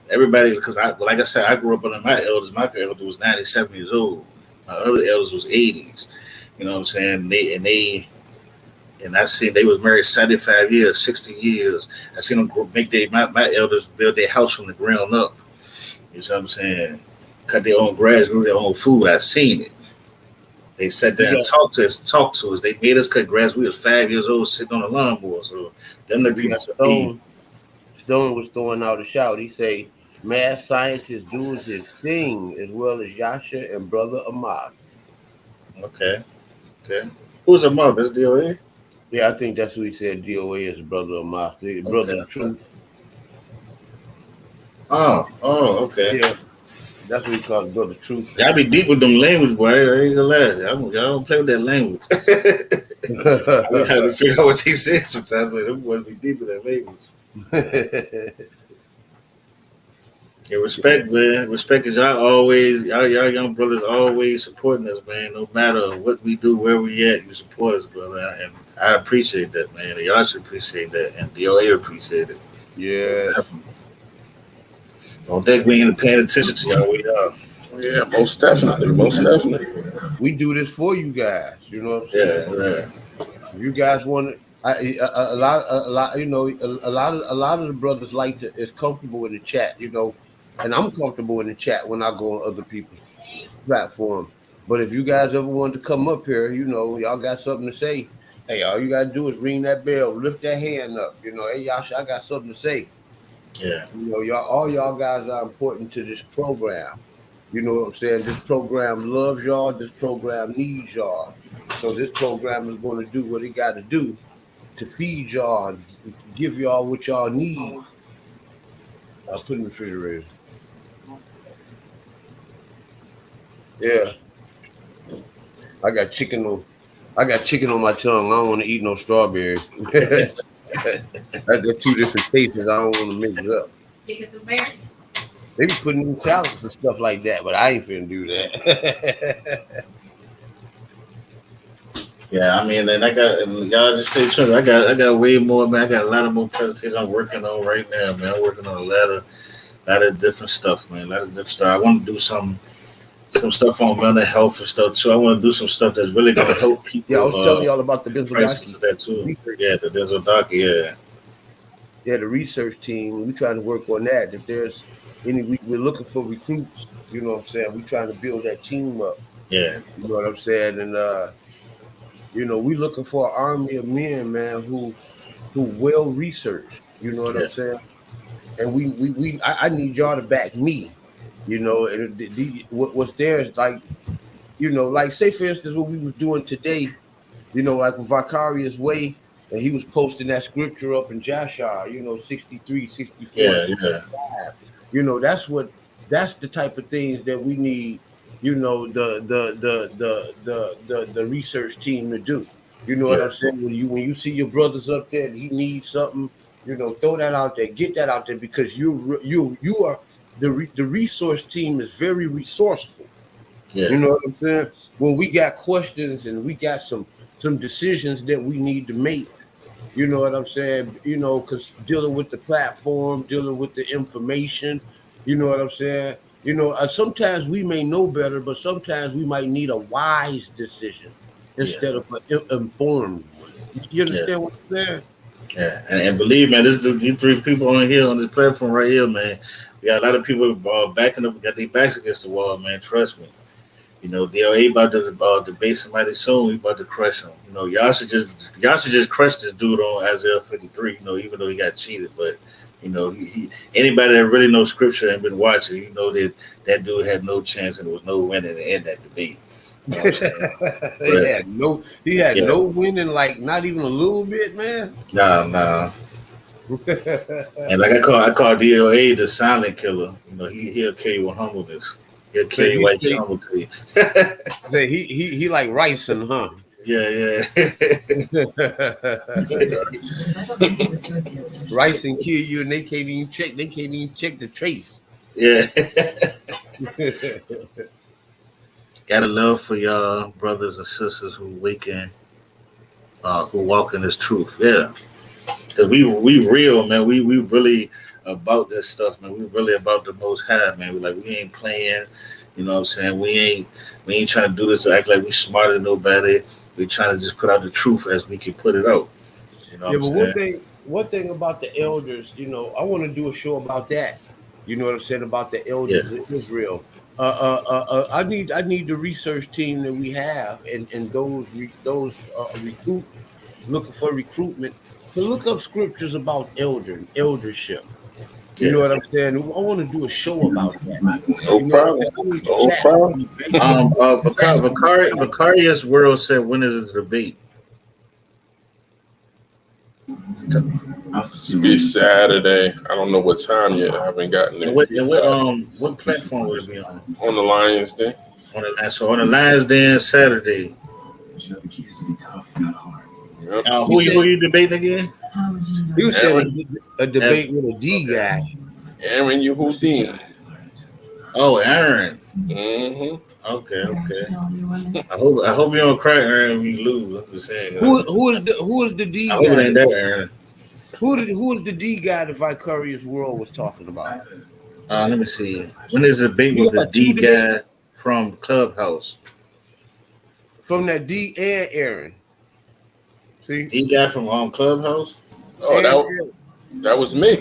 everybody, because like I said, I grew up under my elders. My elder was 97 years old. My other elders was 80s. You know what I'm saying? And I seen they was married 75 years, 60 years. I seen them make my elders build their house from the ground up. You know what I'm saying? Cut their own grass, grew their own food. I seen it. They sat there and talked to us. They made us cut grass. We was 5 years old sitting on a lawnmower. So them the people. Stone was throwing out a shout. He say, "Mad scientist doing his thing, as well as Yasha and brother Ahmad." Okay. Who's Ahmad? That's DOA? Yeah, I think that's who he said. DOA is brother Ahmad, brother of truth. Oh, okay. Yeah, that's what he called brother truth. Y'all be deep with them language, boy. I ain't gonna lie. Y'all don't play with that language. We had to figure out what he said sometimes, but it wouldn't be deeper than babies. Yeah, respect, man. Respect is y'all young brothers always supporting us, man. No matter what we do, where we at, you support us, brother. And I appreciate that, man. Y'all should appreciate that, and DOA appreciate it. Yes. Definitely. Don't think we ain't paying attention to y'all. We are. Yeah, most definitely, most definitely. We do this for you guys. You know what I'm saying? Yeah. If you guys want to, a lot, you know, a lot of the brothers like to is comfortable in the chat, you know, and I'm comfortable in the chat when I go on other people's platform. But if you guys ever want to come up here, you know, y'all got something to say. Hey, all you gotta do is ring that bell, lift that hand up. You know, hey, y'all, I got something to say. Yeah. You know, all y'all guys are important to this program. You know what I'm saying? This program loves y'all. This program needs y'all. So this program is going to do what it got to do to feed y'all, give y'all what y'all need. I'll put in the refrigerator. Yeah, I got chicken on my tongue. I don't want to eat no strawberries. That's two different tastes. I don't want to mix it up. Chicken some berries. They be putting in salads and stuff like that, but I ain't finna do that. Yeah, I mean, and y'all just stay tuned. I got way more, man. I got a lot of more presentations I'm working on right now, man. I'm working on a lot of different stuff, man. A lot of different stuff. I want to do some stuff on mental health and stuff too. I want to do some stuff that's really going to help people. Yeah, I was telling y'all about the Benzodiazepines that too. Yeah, the Benzodiazepines. Yeah, the research team. We trying to work on that. If there's we're looking for recruits. You know what I'm saying? We trying to build that team up. Yeah, you know what I'm saying. And you know, we looking for an army of men, man, who well researched. You know what I'm saying? And I need y'all to back me. You know, and what's there is like, you know, like say for instance what we was doing today. You know, like with Vicarious Way, and he was posting that scripture up in Joshua, you know, 63, 64, yeah. You know, that's the type of things that we need, you know, the research team to do. You know what I'm saying? When you see your brothers up there and he needs something, you know, throw that out there, get that out there, because you are the resource team is very resourceful. Yeah. You know what I'm saying? When we got questions and we got some decisions that we need to make, you know what I'm saying? You know, because dealing with the platform, dealing with the information, you know what I'm saying? You know, sometimes we may know better, but sometimes we might need a wise decision instead of an informed one. You understand what I'm saying? Yeah, and believe me, these three people on here on this platform right here, man. We got a lot of people backing up, got their backs against the wall, man. Trust me. You know, DLA about to debate somebody soon. We about to crush him. You know, y'all should just crush this dude on Isaiah 53. You know, even though he got cheated, but you know, he anybody that really knows scripture and been watching, you know that dude had no chance and there was no winning in that debate. You know he had no winning, like not even a little bit, man. Nah. And like I call DOA the silent killer. You know, he'll kill you with humbleness. He'll kill you while he's humble to you. he like ricing, huh? Yeah. Rice and kill you, and they can't even check the trace. Yeah. Got a love for y'all brothers and sisters who who walk in this truth. Yeah. Cause we real, man. We really about this stuff, man. We really about the Most High, man. We ain't playing. You know what I'm saying? We ain't trying to do this to act like we smarter than nobody. We trying to just put out the truth as we can put it out. You know what I'm saying? One thing about the elders, you know, I want to do a show about that. You know what I'm saying about the elders in Israel. I need the research team that we have and those recruit looking for recruitment to look up scriptures about eldership. You know what I'm saying? I want to do a show about that. No problem. Vicarious World said, when is the debate? It'll be Saturday. I don't know what time yet. I haven't gotten it. What platform will it be on? On the Lions Den. On the Lions Den Saturday. But you know the key is to be tough, not hard. Yep. Who you debating again? He was Aaron, saying a debate with a D guy. Aaron Yehoudin. Oh, Aaron. Mm-hmm. Okay. I hope you don't cry, Aaron, when you lose. I'm just saying. Who is the I D hope it guy? ain't that Aaron. Who is the D guy the Vicarious World was talking about? Let me see. When is the debate You with the got two D debates guy from Clubhouse? from that D and Aaron. See? D guy from Clubhouse? Oh, And that was me.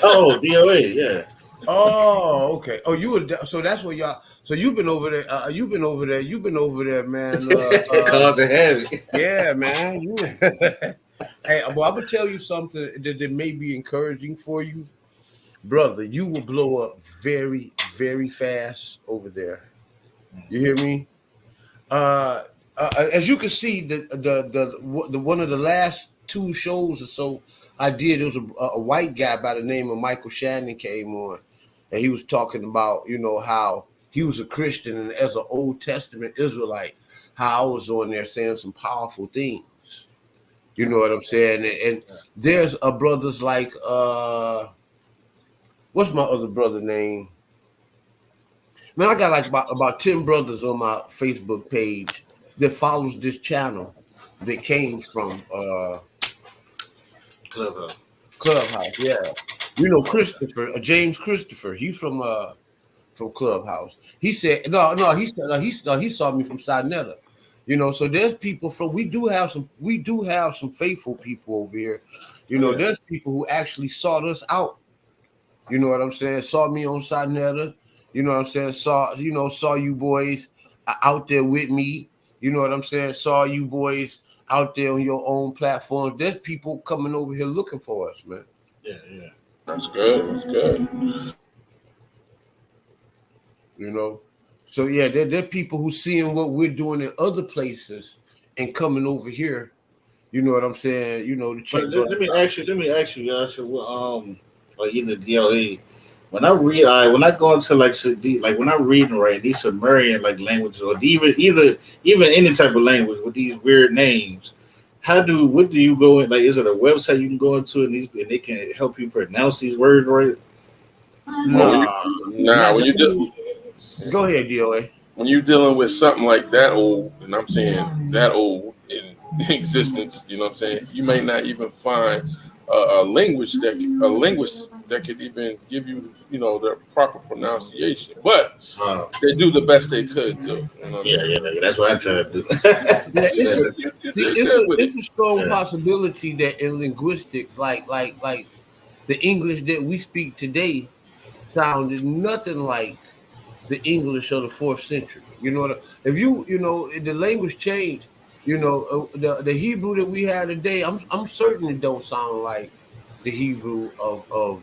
Oh, DOA, yeah. oh, okay. Oh, you were so that's what y'all. So you've been over there. You've been over there. You've been over there, man. Cause it heavy. Yeah, man. You. Hey, well, I'm gonna tell you something that may be encouraging for you, brother. You will blow up very, very fast over there. You hear me? As you can see, the one of the last two shows or so I did, there was a white guy by the name of Michael Shannon came on, and he was talking about how he was a Christian and as an Old Testament Israelite, how I was on there saying some powerful things. You know what I'm saying? And there's a brothers like what's my other brother name? Man, I got like about 10 brothers on my Facebook page that follows this channel that came from Clubhouse. Clubhouse. Yeah. Christopher, James Christopher, he's from Clubhouse. He said he saw me from Sinetta. So there's people we do have some faithful people over here. There's people who actually sought us out. You know what I'm saying? Saw me on Sinetta. You know what I'm saying? Saw you boys out there with me. You know what I'm saying? Saw you boys out there on your own platforms. There's people coming over here looking for us, man. Yeah. That's good. So yeah, there are people who seeing what we're doing in other places and coming over here. You know what I'm saying? To check. But let me ask you, Yasha, or either DLE. When I go into like when I'm reading these Sumerian like languages or even any type of language with these weird names, what do you go in? Like, is it a website you can go into and they can help you pronounce these words right? Nah. When you just go ahead, DOA. When you're dealing with something like that old, and I'm saying that old in existence, you know what I'm saying? You may not even find a linguist that could even give you, the proper pronunciation. But they do the best they could do. Yeah, that's what I'm trying to do. It's a strong possibility that in linguistics, like the English that we speak today, sounded nothing like the English of the 4th century. If the language changed, the Hebrew that we have today, I'm certain it don't sound like the Hebrew of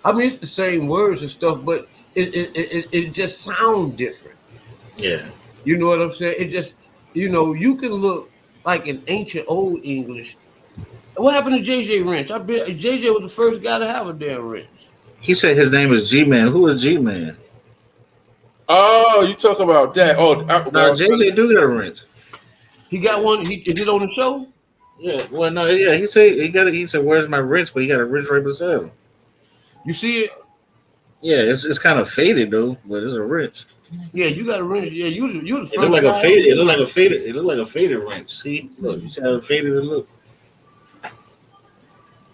I mean, it's the same words and stuff, but it just sounds different. Yeah. You know what I'm saying? It just, you can look like an ancient old English. What happened to JJ Wrench? I bet JJ was the first guy to have a damn wrench. He said his name is G-Man. Who is G-Man? Oh, you talk about that? Oh, JJ do got a wrench. He got one. Is it on the show? Yeah. Well, no. Yeah. He said he got it. He said, "Where's my wrench?" But he got a wrench right beside him. You see it? Yeah. It's kind of faded though, but it's a wrench. Yeah, you got a wrench. Yeah, you the first. It looked like a faded. It looked like a faded. It looked like a faded wrench. See, look. You see how faded it look.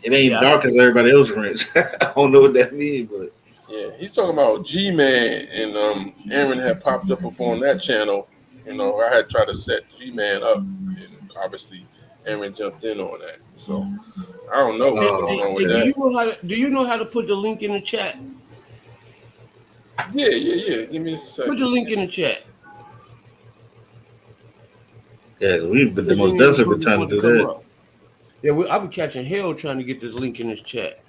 It ain't dark as everybody else's wrench. I don't know what that means, but yeah, he's talking about G-Man, and Aaron had popped up on that channel. I had tried to set G-Man up, and obviously Aaron jumped in on that. So I don't know what's going on with that. Do you know how to put the link in the chat? Yeah. Give me a second. Put the link in the chat. Yeah, we've been the most definitely trying to do that. Up. Yeah, I've been catching hell trying to get this link in this chat.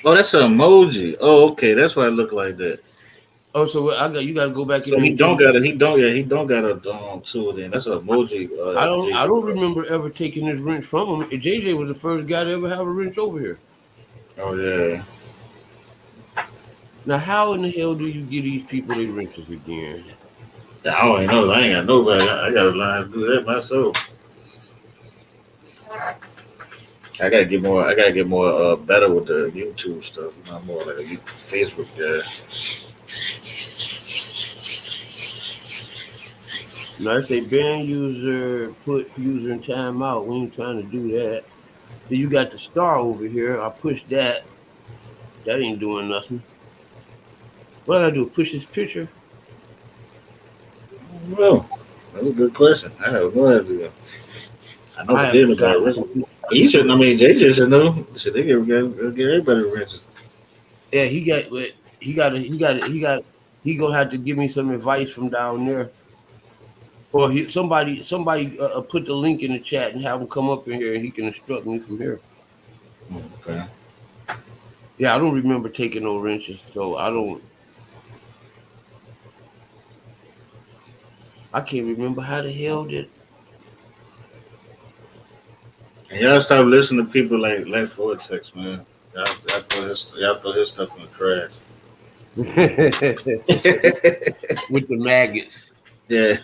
Oh, that's an emoji. Oh, okay, that's why it looked like that. Oh, so you got to go back in. So he don't got a tool. Then that's an emoji. I don't remember ever taking this wrench from him. JJ was the first guy to ever have a wrench over here. Oh yeah. Now, how in the hell do you get these people their wrenches again? I don't even know. I ain't got nobody. I gotta learn how to do that myself. I gotta get more better with the YouTube stuff. You know, I'm more like a Facebook guy. Now I say ban user, put user in timeout. We ain't trying to do that. Then you got the star over here. I push that. That ain't doing nothing. What I gotta do? Push this picture? Well, that's a good question. I have no idea. I know I the have deal about forgotten. wrestling. He shouldn't. I mean, JJ should know. Should they get everybody wrenches? Yeah, he got. He gonna have to give me some advice from down there. Or somebody put the link in the chat and have him come up in here and he can instruct me from here. Okay. Yeah, I don't remember taking no wrenches, so I don't. I can't remember how the hell did. And y'all stop listening to people like Vortex, man. Y'all throw his stuff in the trash. With the maggots. Yeah.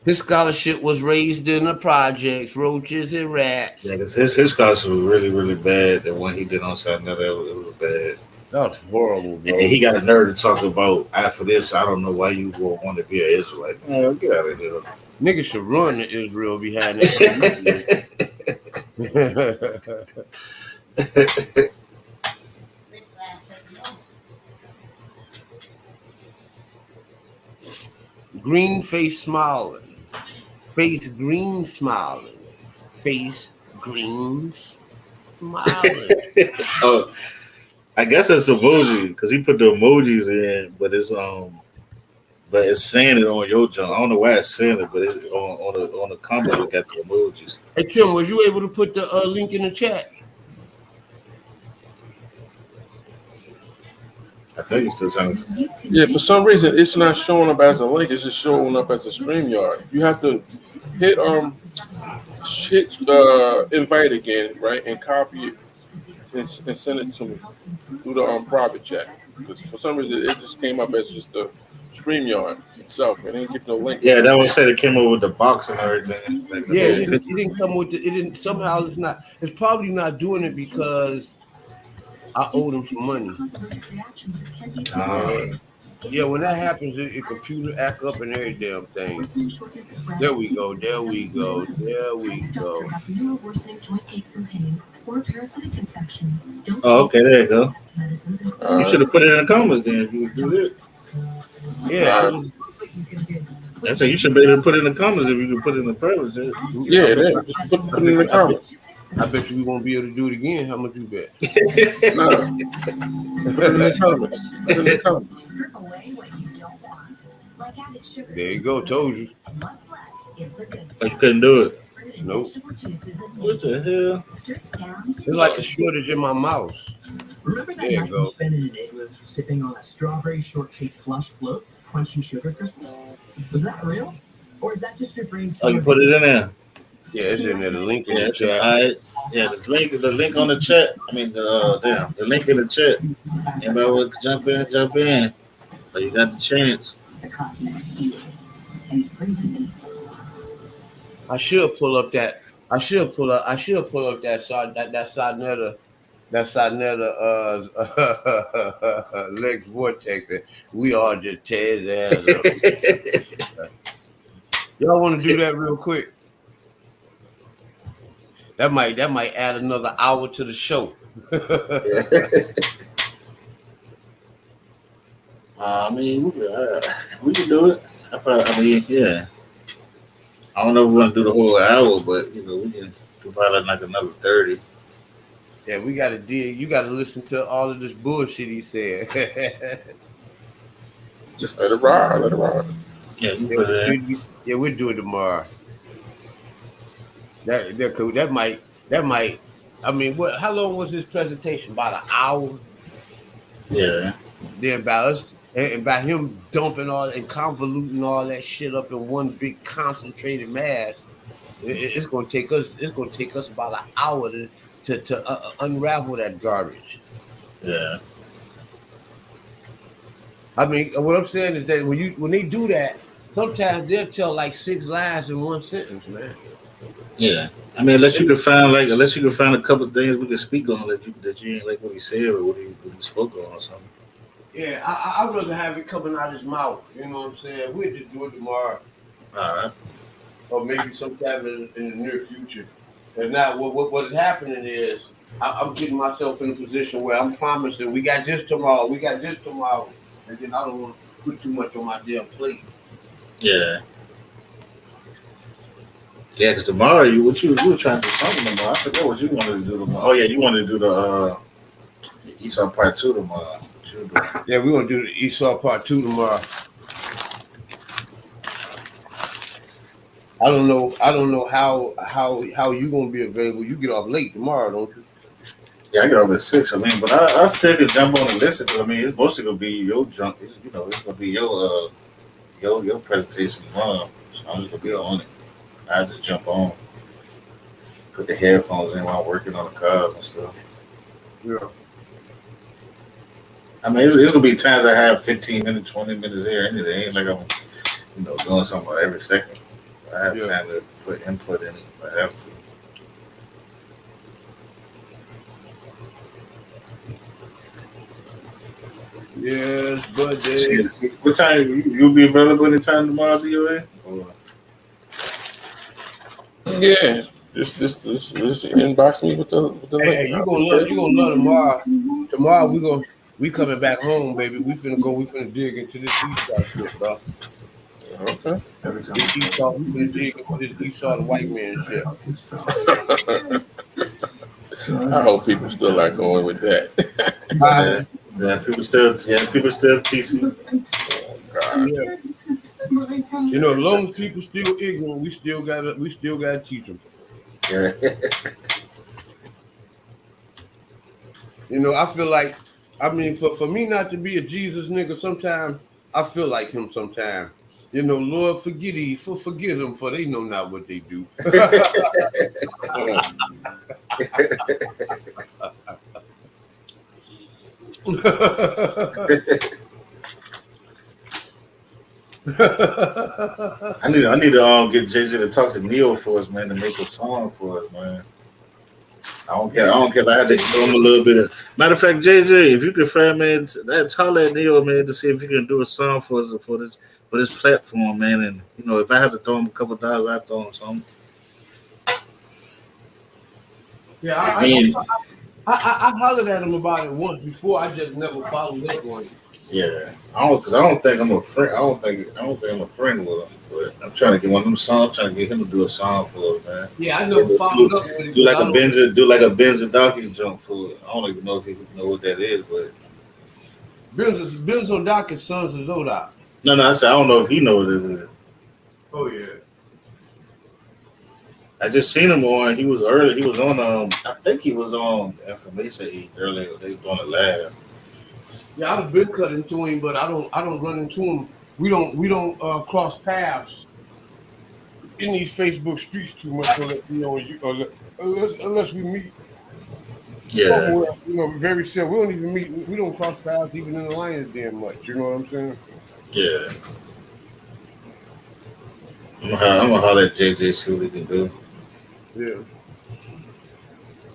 His scholarship was raised in the projects, roaches and Yeah, rats. because his costume was really, really bad. The one he did on Saturday, it was bad. That was horrible, And bro. he got a nerve to talk about after this. I don't know why you will want to be an Israelite. Man, get out of here. Niggas should run to Israel behind that shit. Green face smiling. Face green smiling. Face green smiling. Oh, I guess that's the emoji because he put the emojis in, but it's saying it on your junk. I don't know why it's saying it, but it's on the comment it got the emojis. Hey Tim, was you able to put the link in the chat? I think he's still trying to. Yeah, for some reason it's not showing up as a link. It's just showing up as a StreamYard. You have to hit invite again, right, and copy it and send it to me through the private chat. Because for some reason it just came up as just the StreamYard itself. It didn't give no link. Yeah, that was said it came over with the box and everything. Yeah, it didn't come with it didn't somehow it's not it's probably not doing it because I owed him some money. Yeah, when that happens, your computer act up and every damn thing. There we go. There we go. There we go. Oh, okay, there you go. You should have put it in the comments then if you would do it. Yeah. I said you should be able to put it in the comments if you could put it in the private. Yeah, just put it in the comments. I bet you we won't be able to do it again. How much you bet? No. Put it in the comments. Put it in the comments. There you go. Told you. I couldn't do it. Nope. What the hell? It's like a shortage in my mouse. Remember that night we spent in an igloo sipping on a strawberry shortcake slush float with crunchy sugar crystals? Was that real? Or is that just your brain? Oh, you put it in there? Yeah, it's in there. The link in the chat. chat. Right. Yeah, the link on the chat. I mean, the link in the chat. Anybody want to jump in. So you got the chance. I should pull up that. I should pull up that Sonetta. That Sonetta Lex Vortex. We all just tear his ass up. Y'all want to do that real quick? That might add another hour to the show. I mean, we can do it. Yeah. I don't know if we're gonna do the whole hour, but we can do probably like another 30. Yeah, we gotta dig. You gotta listen to all of this bullshit he said. Just let it ride. Let it ride. Yeah, you put it in. Yeah, we'll do it tomorrow. That might. I mean, what? How long was this presentation? About an hour. Yeah. Then about us and by him dumping all and convoluting all that shit up in one big concentrated mass, it's gonna take us. It's gonna take us about an hour to unravel that garbage. Yeah. I mean, what I'm saying is that when they do that, sometimes they'll tell like 6 lies in one sentence, man. Yeah. I mean, unless you can find a couple of things we can speak on that you ain't like what he said or what he spoke on or something. Yeah, I'd rather have it coming out his mouth. You know what I'm saying? We'll just do it tomorrow, All right. or maybe sometime in the near future. And now, what is happening is I'm getting myself in a position where I'm promising we got this tomorrow, and then I don't want to put too much on my damn plate. Yeah. Yeah, because tomorrow you were trying to do something tomorrow. I forgot what you wanted to do tomorrow. Oh yeah, you wanted to do the Esau Part 2 tomorrow. What you doing? Yeah, we're gonna do the Esau Part 2 tomorrow. I don't know how you gonna be available. You get off late tomorrow, don't you? Yeah, I get over at 6. I mean, but I still can jump on and listen to. I mean, it's mostly gonna be your jump. It's gonna be your presentation tomorrow. So I'm just gonna be on it. I just jump on, put the headphones in while I'm working on the cars and stuff. Yeah. I mean, it's gonna be times I have 15 minutes, 20 minutes here, and it ain't like I'm, doing something every second. I have time to put input in it if I have to. Yes, buddy. What time you'll be available anytime tomorrow, DOA? Yeah. Just inbox me with the link. Hey, you gonna love tomorrow. Tomorrow we coming back home, baby. We finna dig into this Esau shit, bro. Okay. We finna dig into this Esau the white man shit. I hope people still like going with Yeah, that. people still teaching. Yeah. As long as people still ignorant, we still gotta teach them. Yeah. I feel like, for me not to be a Jesus nigga, sometimes I feel like him. Sometimes, Lord, forget them, for they know not what they do. I need to get Jay-Z to talk to Neo for us, man, to make a song for us, man. I don't care if I had to throw him a little bit of. Matter of fact, JJ, if you could find, man, holler at Neo, man, to see if you can do a song for us for this platform, man. And if I had to throw him a couple of dollars, I'd throw him something. Yeah, I hollered at him about it once before. I just never followed up on it. Yeah, I don't think I'm a friend. I don't think I'm a friend with him. But I'm trying to get one of them songs. I'm trying to get him to do a song for us, man. Yeah, I never followed up with it. Do like a Benz and Donkey jump for it. I don't even know if he know what that is, but Benzo Doc is Sons of Zodok. No, I said I don't know if he knows what it is. Oh yeah. I just seen him on. He was early. He was on. I think he was on Information Age earlier. They was doing a live. Yeah, I've been cutting to him, but I don't run into him. We don't cross paths in these Facebook streets too much, unless we meet. Yeah. Somewhere, very soon. We don't even meet. We don't cross paths even in the Lions damn much. You know what I'm saying? Yeah. I'm gonna holler at JJ, see what he can do. Yeah.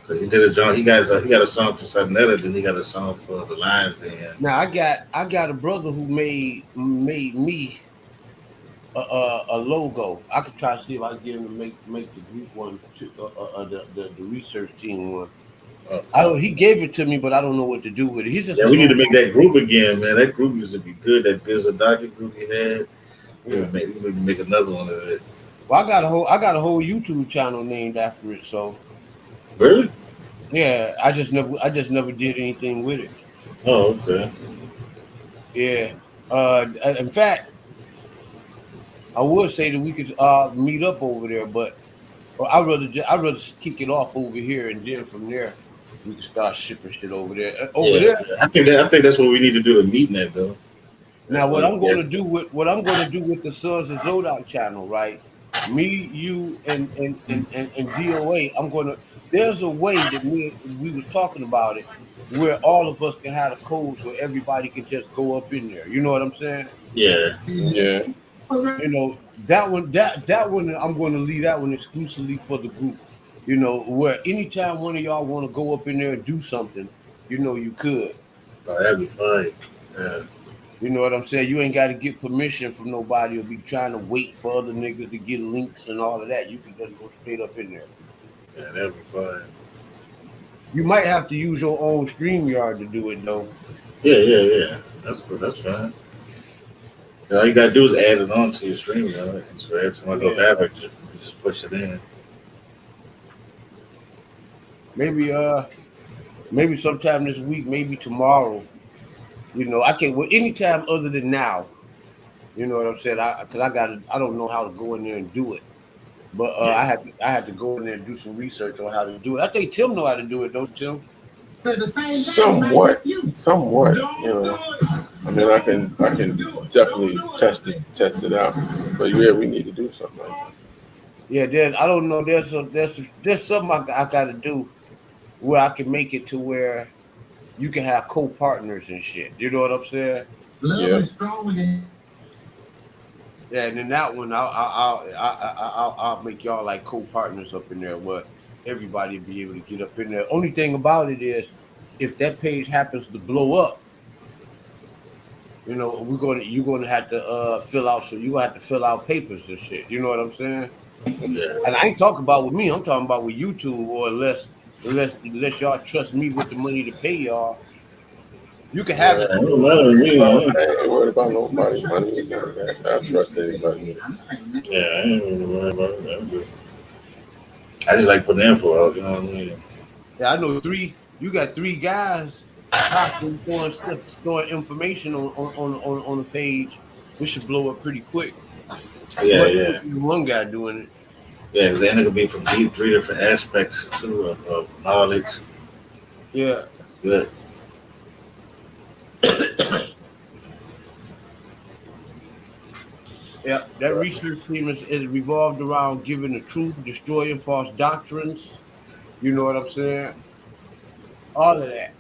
So he did a job. He got a song for Satinetta, then he got a song for the Lions. Then now I got a brother who made me a logo. I could try to see if I can get him to make the group one, the research team one. He gave it to me, but I don't know what to do with it. We need to make that group again, man. That group used to be good. That Bizadaki group he had. We would make another one of it. Well, I got a whole YouTube channel named after it. So. Really? Yeah, I just never did anything with it. Oh, okay. Yeah. In fact, I would say that we could meet up over there, but I'd rather kick it off over here, and then from there we can start shipping shit over there. There. I think that's what we need to do, a meeting at though. Now, what I'm going to do with the Sons of Zodok channel, right? Me, you, and DOA. There's a way that we was talking about it, where all of us can have the codes where everybody can just go up in there. You know what I'm saying? Yeah. Yeah. You know that one. I'm going to leave that one exclusively for the group. You know, where anytime one of y'all want to go up in there and do something, you know you could. Oh, that'd be fine. Yeah. You know what I'm saying? You ain't got to get permission from nobody or be trying to wait for other niggas to get links and all of that. You can just go straight up in there. Yeah, that'd be fine. You might have to use your own StreamYard to do it though. Yeah. That's fine. All you gotta do is add it on to your stream, So every time I go have it, just push it in. Maybe sometime this week, maybe tomorrow. You know, I can't. Well, anytime other than now. You know what I'm saying? I don't know how to go in there and do it, but I had to go in there and do some research on how to do it. I think Tim know how to do it, don't Tim? Somewhat. You know, I mean, I can definitely test it out. But yeah, we need to do something like that. Yeah, I don't know. There's something I got to do where I can make it to where you can have co-partners and shit. You know what I'm saying? Yeah. Yeah, and then that one, I'll make y'all like co-partners up in there, where everybody be able to get up in there. Only thing about it is, if that page happens to blow up, you know, you're gonna have to fill out. So you gonna have to fill out papers and shit. You know what I'm saying? Yeah. And I ain't talking about with me. I'm talking about with YouTube, or unless y'all trust me with the money to pay y'all. You can have it. I ain't worried about nobody's money. I trust anybody. Yeah, I ain't really worried about it. I just like putting the info out, you know what I mean? Yeah, I know you got 3 guys constantly throwing information on the page. This should blow up pretty quick. Yeah. One guy doing it. Yeah, because then it could be from 3 different aspects too of knowledge. Yeah. Good. Yeah, that research team is revolved around giving the truth, destroying false doctrines. You know what I'm saying? All of that.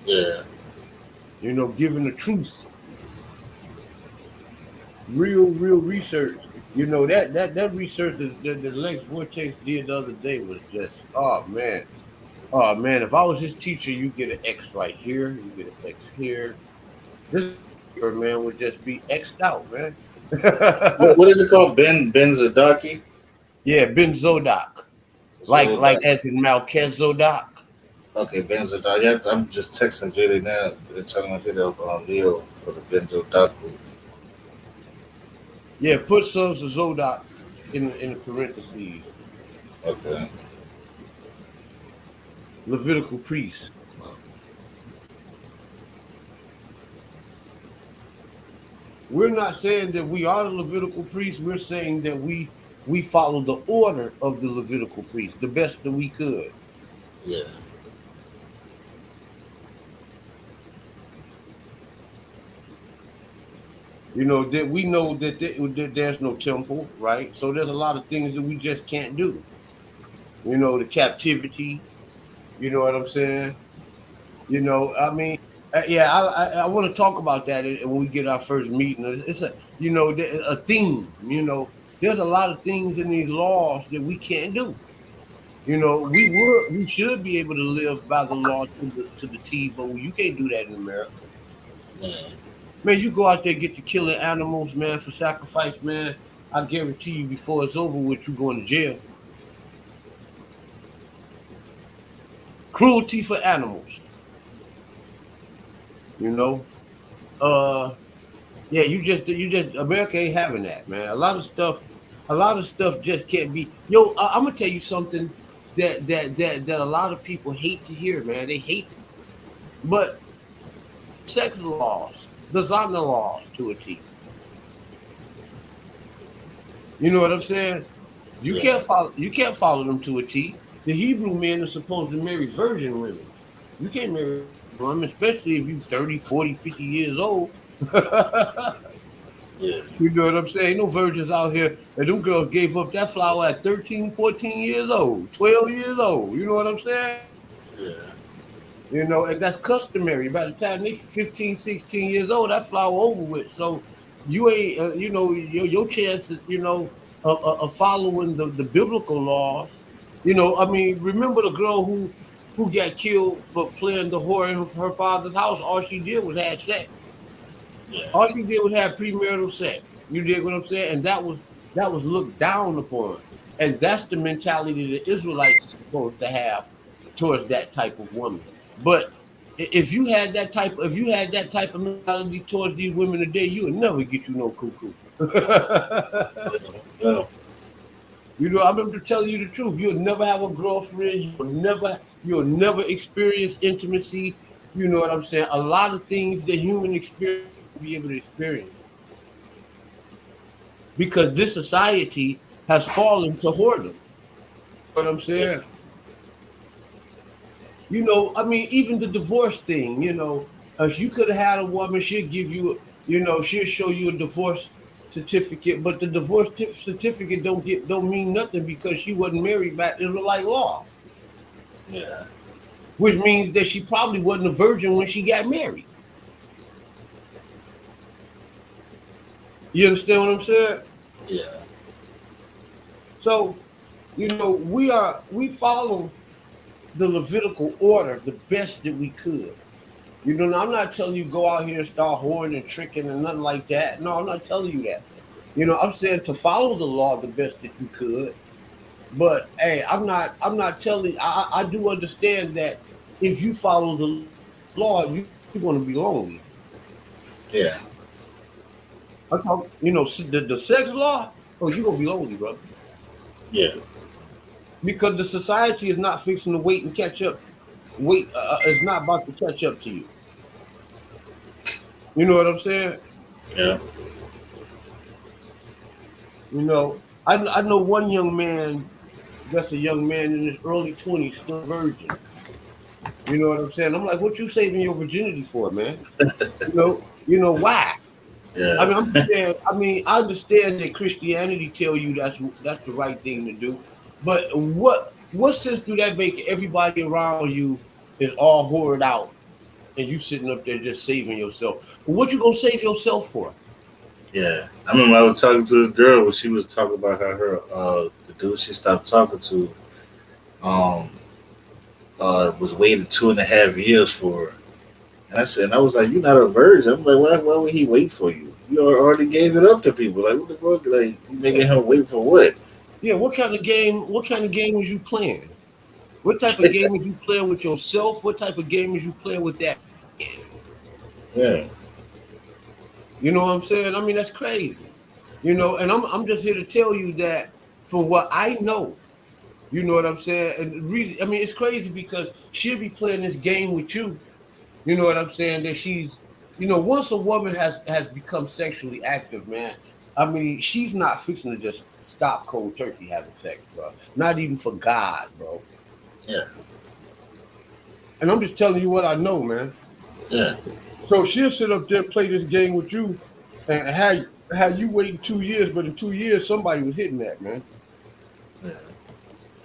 Yeah. You know, giving the truth. Real research. You know, that research that Lex Vortex did the other day was just, oh man. Oh man, if I was his teacher, you get an X right here, you get an X here. This man would just be X'd out, man. What is it called? Ben Zadaki? Yeah, Ben Zodak. Like as in Melchizedek. Okay, Ben Zadaki. Yeah, I'm just texting Julie now and telling her to hit up on Leo for the Ben Zodaku. Yeah, put Sons of Zodak in the parentheses. Okay. Levitical priest. We're not saying that we are the Levitical priests. We're saying that we follow the order of the Levitical priests the best that we could. Yeah. You know that we know that there's no temple, right? So there's a lot of things that we just can't do. You know, the captivity. You know what I'm saying? You know, I mean, I want to talk about that when we get our first meeting. It's a theme. You know, there's a lot of things in these laws that we can't do. You know, we should be able to live by the law to the T, but you can't do that in America. Yeah. Man, you go out there get to killing animals, man, for sacrifice, man. I guarantee you, before it's over with, you going to jail. Cruelty for animals. You know, yeah, you just America ain't having that, man. A lot of stuff just can't be. Yo, I'm gonna tell you something that a lot of people hate to hear, man. They hate it, but sex laws, designer laws to a T. You know what I'm saying? You can't follow them to a T. The Hebrew men are supposed to marry virgin women. You can't marry women, especially if you're 30, 40, 50 years old. Yeah. You know what I'm saying? Ain't no virgins out here. And them girls gave up that flower at 13, 14 years old, 12 years old. You know what I'm saying? Yeah. You know, and that's customary. By the time they 15, 16 years old, that flower over with. So you ain't, you know, your chances, you know, of following the biblical laws. You know, I mean, remember the girl who got killed for playing the whore in her father's house? All she did was have sex. Yeah. All she did was have premarital sex. You dig what I'm saying? And that was looked down upon. And that's the mentality the Israelites are supposed to have towards that type of woman. But if you had that type of mentality towards these women today, you would never get you no cuckoo. Yeah. You know, I'm going to tell you the truth. You'll never have a girlfriend. You'll never experience intimacy. You know what I'm saying? A lot of things that human experience be able to experience because this society has fallen to whoredom. You know what I'm Yeah. saying? You know, I mean, even the divorce thing. You know, if you could have had a woman, she'll give you, you know, she'll show you a divorce certificate, but the divorce certificate don't mean nothing because she wasn't married by Israelite law, Yeah. which means that she probably wasn't a virgin when she got married. You understand what I'm saying? Yeah. So, you know, we follow the Levitical order the best that we could. You know, I'm not telling you go out here and start whoring and tricking and nothing like that. No, I'm not telling you that. You know, I'm saying to follow the law the best that you could. But hey, I'm not telling. I do understand that if you follow the law, you're going to be lonely. Yeah. I'm talking, you know, the sex law. Oh, you're gonna be lonely, brother, Yeah. because the society is not fixing to wait and catch up. Wait, is not about to catch up to you. You know what I'm saying? Yeah. You know, I know one young man that's a young man in his early 20s, still virgin. You know what I'm saying? I'm like, what you saving your virginity for, man? You know why? I Yeah. mean, I'm just saying. I mean, I understand that Christianity tell you that's the right thing to do, but what sense do that make? Everybody around you is all whored out, and you sitting up there just saving yourself. What you gonna save yourself for? Yeah. I remember I was talking to this girl when she was talking about how her the dude she stopped talking to um was waiting 2.5 years for her. And I said, and I was like, "You're not a virgin." I'm like, why would he wait for you? You already gave it up to people. Like, what the fuck? Like, you making him wait for what? Yeah, what kind of game? What kind of game was you playing? What type of game is you playing with yourself? What type of game is you playing with that man? Yeah. You know what I'm saying? I mean, that's crazy. You know, and I'm just here to tell you that from what I know, you know what I'm saying? And the reason, I mean, it's crazy because she'll be playing this game with you. You know what I'm saying? That she's, you know, once a woman has become sexually active, man. I mean, she's not fixing to just stop cold turkey having sex, bro. Not even for God, bro. Yeah. And I'm just telling you what I know, man. Yeah. So she'll sit up there and play this game with you, and how you waiting 2 years, but in 2 years somebody was hitting that, man. Yeah.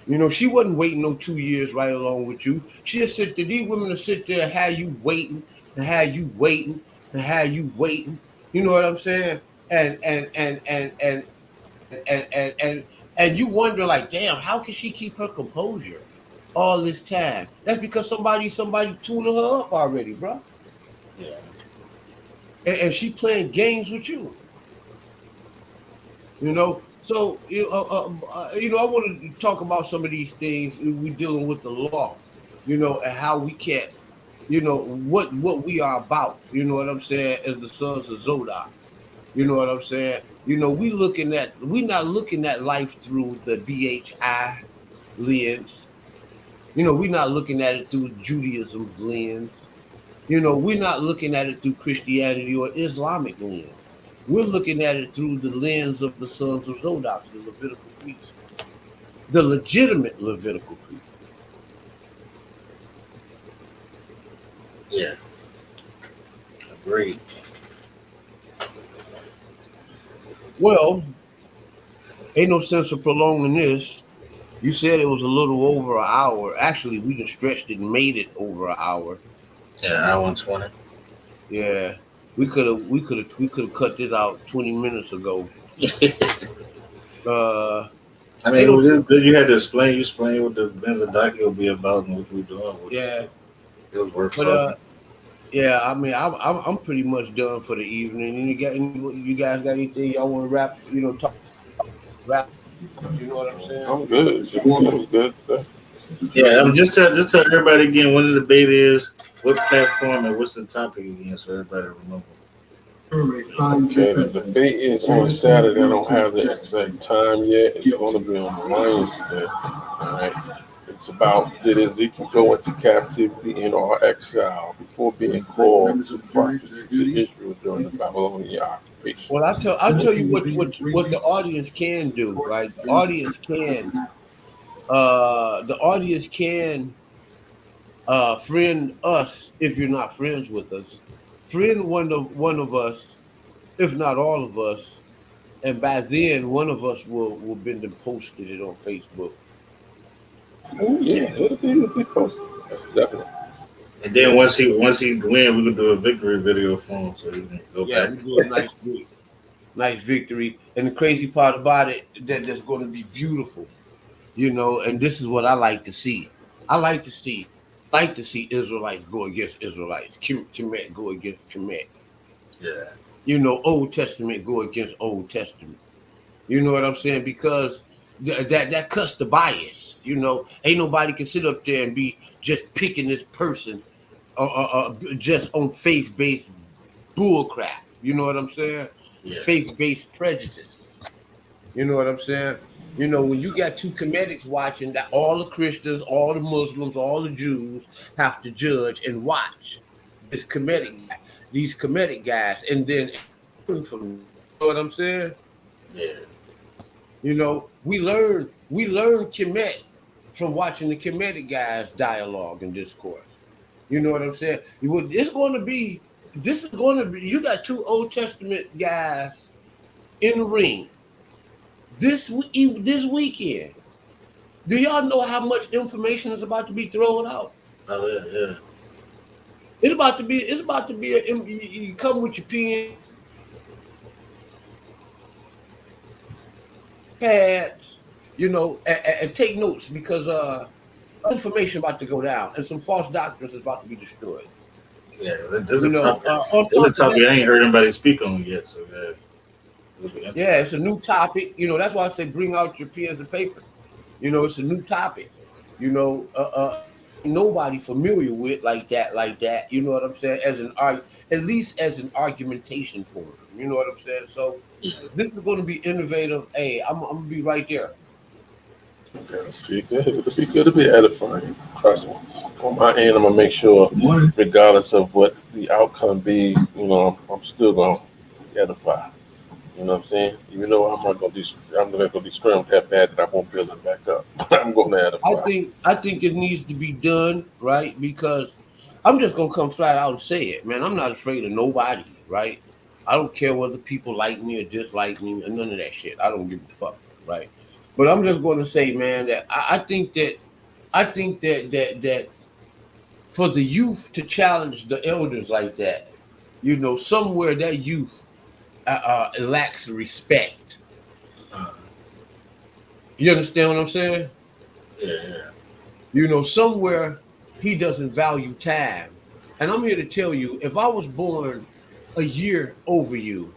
You know, she wasn't waiting no 2 years right along with you. She'll sit there, these women will sit there and have you waiting and have you waiting and have you waiting. You know what I'm saying? And you wonder like, damn, how can she keep her composure all this time? That's because somebody tuning her up already, bro. Yeah. And she playing games with you. You know, so I wanted to talk about some of these things we dealing with the law, you know, and how we can't, you know, what we are about. You know what I'm saying? As the sons of Zodok, you know what I'm saying? You know, we not looking at life through the BHI lens. You know, we're not looking at it through Judaism's lens. You know, we're not looking at it through Christianity or Islamic lens. We're looking at it through the lens of the sons of Zodok, the Levitical priests, the legitimate Levitical priests. Yeah. Agreed. Well, ain't no sense of prolonging this. You said it was a little over an hour. Actually, we just stretched it and made it over an hour. Yeah, hour and 20. Yeah, we could have cut this out 20 minutes ago. Uh, I mean, ain't it no was sense. just good. You had to explain what the Benzodaki will be about and what we're doing. Yeah, It was worth but talking. yeah. I mean, I'm pretty much done for the evening. And you guys got anything y'all want to wrap? Wrap. You know what I'm saying? I'm good. That was good. Yeah, just tell everybody again when the debate is, what platform, and what's the topic again, so everybody remember. Okay, the debate is on Saturday. I don't have the exact time yet. It's going to be on Wednesday. All right. It's about, did Ezekiel go into captivity and or exile before being called to prophecy to Israel during the Babylonian occupation? Well, I'll tell you what the audience can do. Right, the audience can friend us if you're not friends with us. Friend one of us, if not all of us, and by then one of us will been and posted it on Facebook. Oh, yeah, it'll be posted. Definitely. And then once he win, we can do a victory video for him, so he can go Yeah, back. we do a nice victory. And the crazy part about it that that's going to be beautiful, and this is what I like to see. I like to see Israelites go against Israelites, Kemet go against Kemet. Yeah, Old Testament go against Old Testament. You know what I'm saying? Because that cuts the bias. Ain't nobody can sit up there and be just picking this person just on faith based bull crap. You know what I'm saying? yeah, Faith based prejudice. You know what I'm saying? When you got two comedics watching, that all the Christians, all the Muslims, all the Jews have to judge and watch these comedic guys, and then learn from them. You know what I'm saying? yeah, We learn Kemet from watching the comedic guys dialogue and discourse. You know what I'm saying? This is going to be. You got two Old Testament guys in the ring this weekend. Do y'all know how much information is about to be thrown out? oh yeah, yeah, You come with your pen, pads, and take notes because information about to go down and some false doctrines is about to be destroyed. yeah. This is You a know, topic. on This is a top of topic that, I ain't heard anybody speak on yet. So yeah, it'll be yeah, interesting. it's a new topic. That's why I say bring out your pens and paper. It's a new topic. Nobody familiar with like that. You know what I'm saying? At least as an argumentation form. You know what I'm saying? So Yeah, this is going to be innovative. Hey, I'm gonna be right there. Okay, let's be good. It'll be good to be edifying. Trust me. On my end, I'm gonna make sure, regardless of what the outcome be, I'm still gonna edify. You know what I'm saying? Even though I'm not gonna be strong that bad that I won't build it back up. I'm gonna I edify. think I think it needs to be done right because I'm just gonna come flat out and say it, man. I'm not afraid of nobody, right? I don't care whether people like me or dislike me or none of that shit. I don't give a fuck, right? But I'm just going to say, man, that I think that for the youth to challenge the elders like that, somewhere that youth lacks respect. uh, You understand what I'm saying? yeah, yeah, Somewhere he doesn't value time. And I'm here to tell you, if I was born a year over you,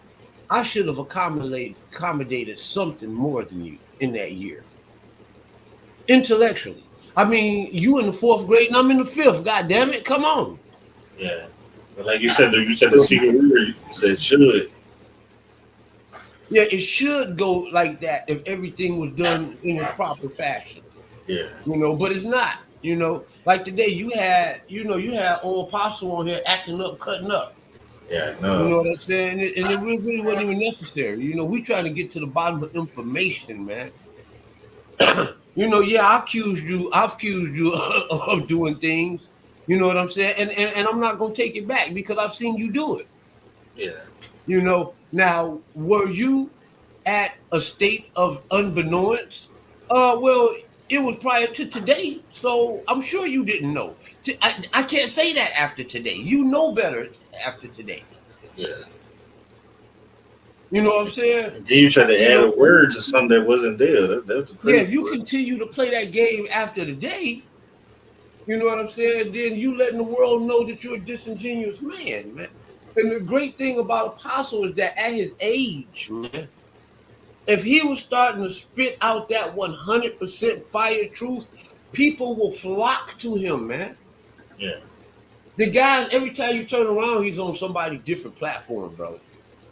I should have accommodated something more than you in that year. Intellectually. I mean, you in the fourth grade and I'm in the fifth. God damn it. Come on. yeah. But like you said the secret word. You said should. Yeah, it should go like that if everything was done in a proper fashion. Yeah, But it's not. Like today you had old apostle on here acting up, cutting up. yeah. You No, know what I'm saying? And it really wasn't even necessary. We trying to get to the bottom of information, man. Yeah, I accused you of doing things. You know what I'm saying? And I'm not gonna take it back because I've seen you do it. yeah, Now, were you at a state of unbeknownst, well, it was prior to today, so I'm sure you didn't know. I can't say that after today. You know better after today. Yeah. You know what I'm saying? And then you try to You add a know, word to something that wasn't there. That's the yeah, crazy if you part. continue to play that game after the day, you know what I'm saying, then you letting the world know that you're a disingenuous man, man. And the great thing about Apostle is that at his age, man, if he was starting to spit out that 100% fire truth, people will flock to him, man. Yeah. The guys, every time you turn around, he's on somebody's different platform, bro.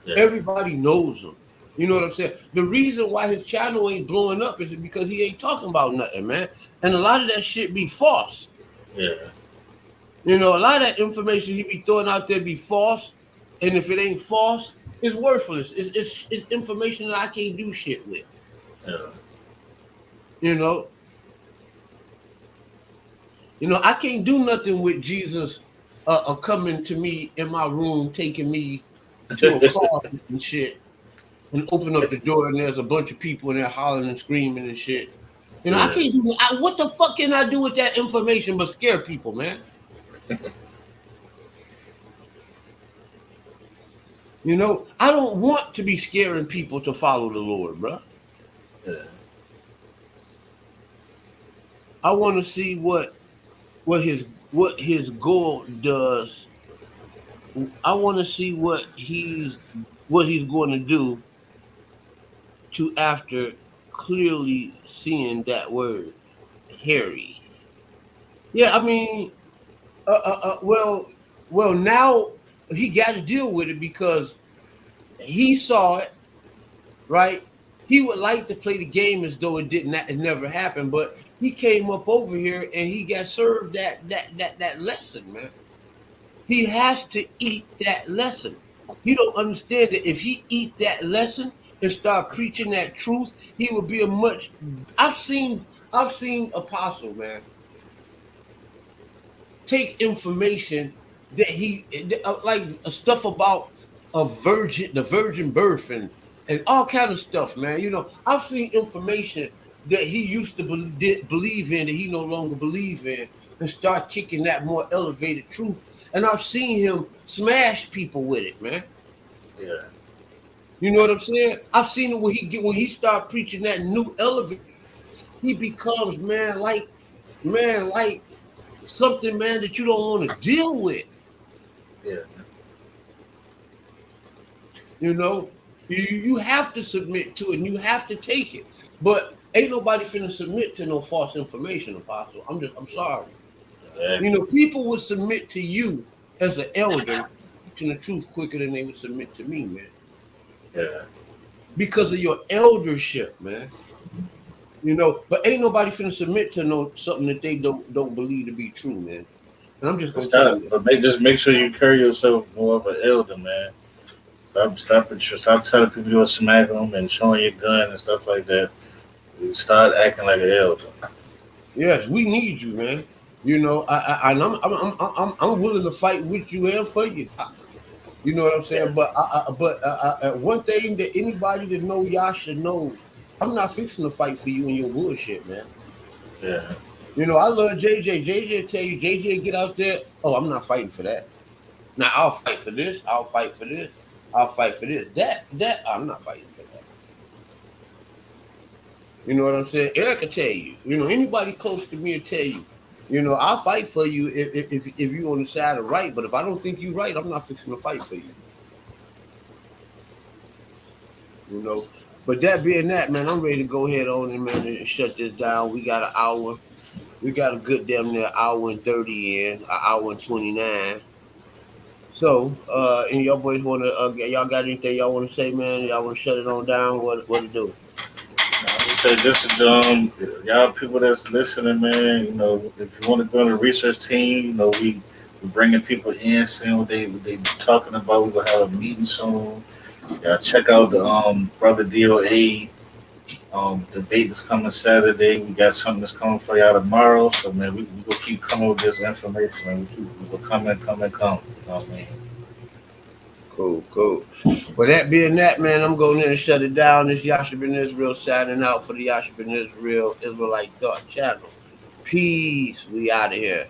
Yeah. Everybody knows him. You know what I'm saying? The reason why his channel ain't blowing up is because he ain't talking about nothing, man. And a lot of that shit be false. Yeah. You know, a lot of that information he be throwing out there be false. And if it ain't false, it's worthless. It's information that I can't do shit with. Yeah. You know, I can't do nothing with Jesus coming to me in my room, taking me to a closet and shit, and open up the door and there's a bunch of people in there hollering and screaming and shit. I Yeah. can't do. What the fuck can I do with that information but scare people, man? I don't want to be scaring people to follow the Lord, bro. Yeah. I want to see what his goal does. I want to see what he's going to do to after clearly seeing that word, Harry. Yeah, I mean, well, now he got to deal with it because he saw it, right? He would like to play the game as though it never happened, but he came up over here and he got served that lesson, man. He has to eat that lesson. He don't understand that if he eat that lesson and start preaching that truth, he would be a much. I've seen Apostle, man, take information that he like stuff about the virgin birth and all kind of stuff, man. I've seen information that he used to believe in that he no longer believe in, and start kicking that more elevated truth. And I've seen him smash people with it, man. Yeah. You know what I'm saying? I've seen it when he start preaching that new elevator. He becomes like something, man, that you don't want to deal with. Yeah. You have to submit to it and you have to take it. But ain't nobody finna submit to no false information, Apostle. I'm sorry. Exactly. People would submit to you as an elder, teaching the truth quicker than they would submit to me, man. Yeah. Because of your eldership, man. But ain't nobody finna submit to something that they don't believe to be true, man. And I'm just gonna tell you that. But just make sure you carry yourself more of an elder, man. Stop telling people you're smack them and showing your gun and stuff like that. You start acting like an elder. Yes, we need you, man. I'm willing to fight with you and for you. You know what I'm Yeah. saying? But one thing that anybody that know y'all should know, I'm not fixing to fight for you and your bullshit, man. Yeah. I love JJ. JJ tell you, JJ get out there. Oh, I'm not fighting for that. Now I'll fight for this. I'll fight for this. I'll fight for this. That I'm not fighting for that. You know what I'm saying? Erik will tell you. Anybody close to me will tell you. I'll fight for you if you on the side of right. But if I don't think you're right, I'm not fixing to fight for you. But that being that, man, I'm ready to go ahead on and man and shut this down. We got an hour. We got a good damn near hour and 30 in, an hour and 29. So, and y'all boys want to, y'all got anything y'all want to say, man? Y'all want to shut it on down? What to do? I would say just y'all people that's listening, man. If you want to go on the research team, we're bringing people in, seeing what they talking about. We're gonna have a meeting soon. Yeah, check out the brother DOA debate that's coming Saturday. We got something that's coming for y'all tomorrow. So man, we gonna keep coming with this information. Man. We're coming. You know what I mean? Cool. With that being that, man, I'm going in and shut it down. This Yasha Ben Israel signing out for the Yasha Ben Israel Israelite Thought Channel. Peace. We out of here.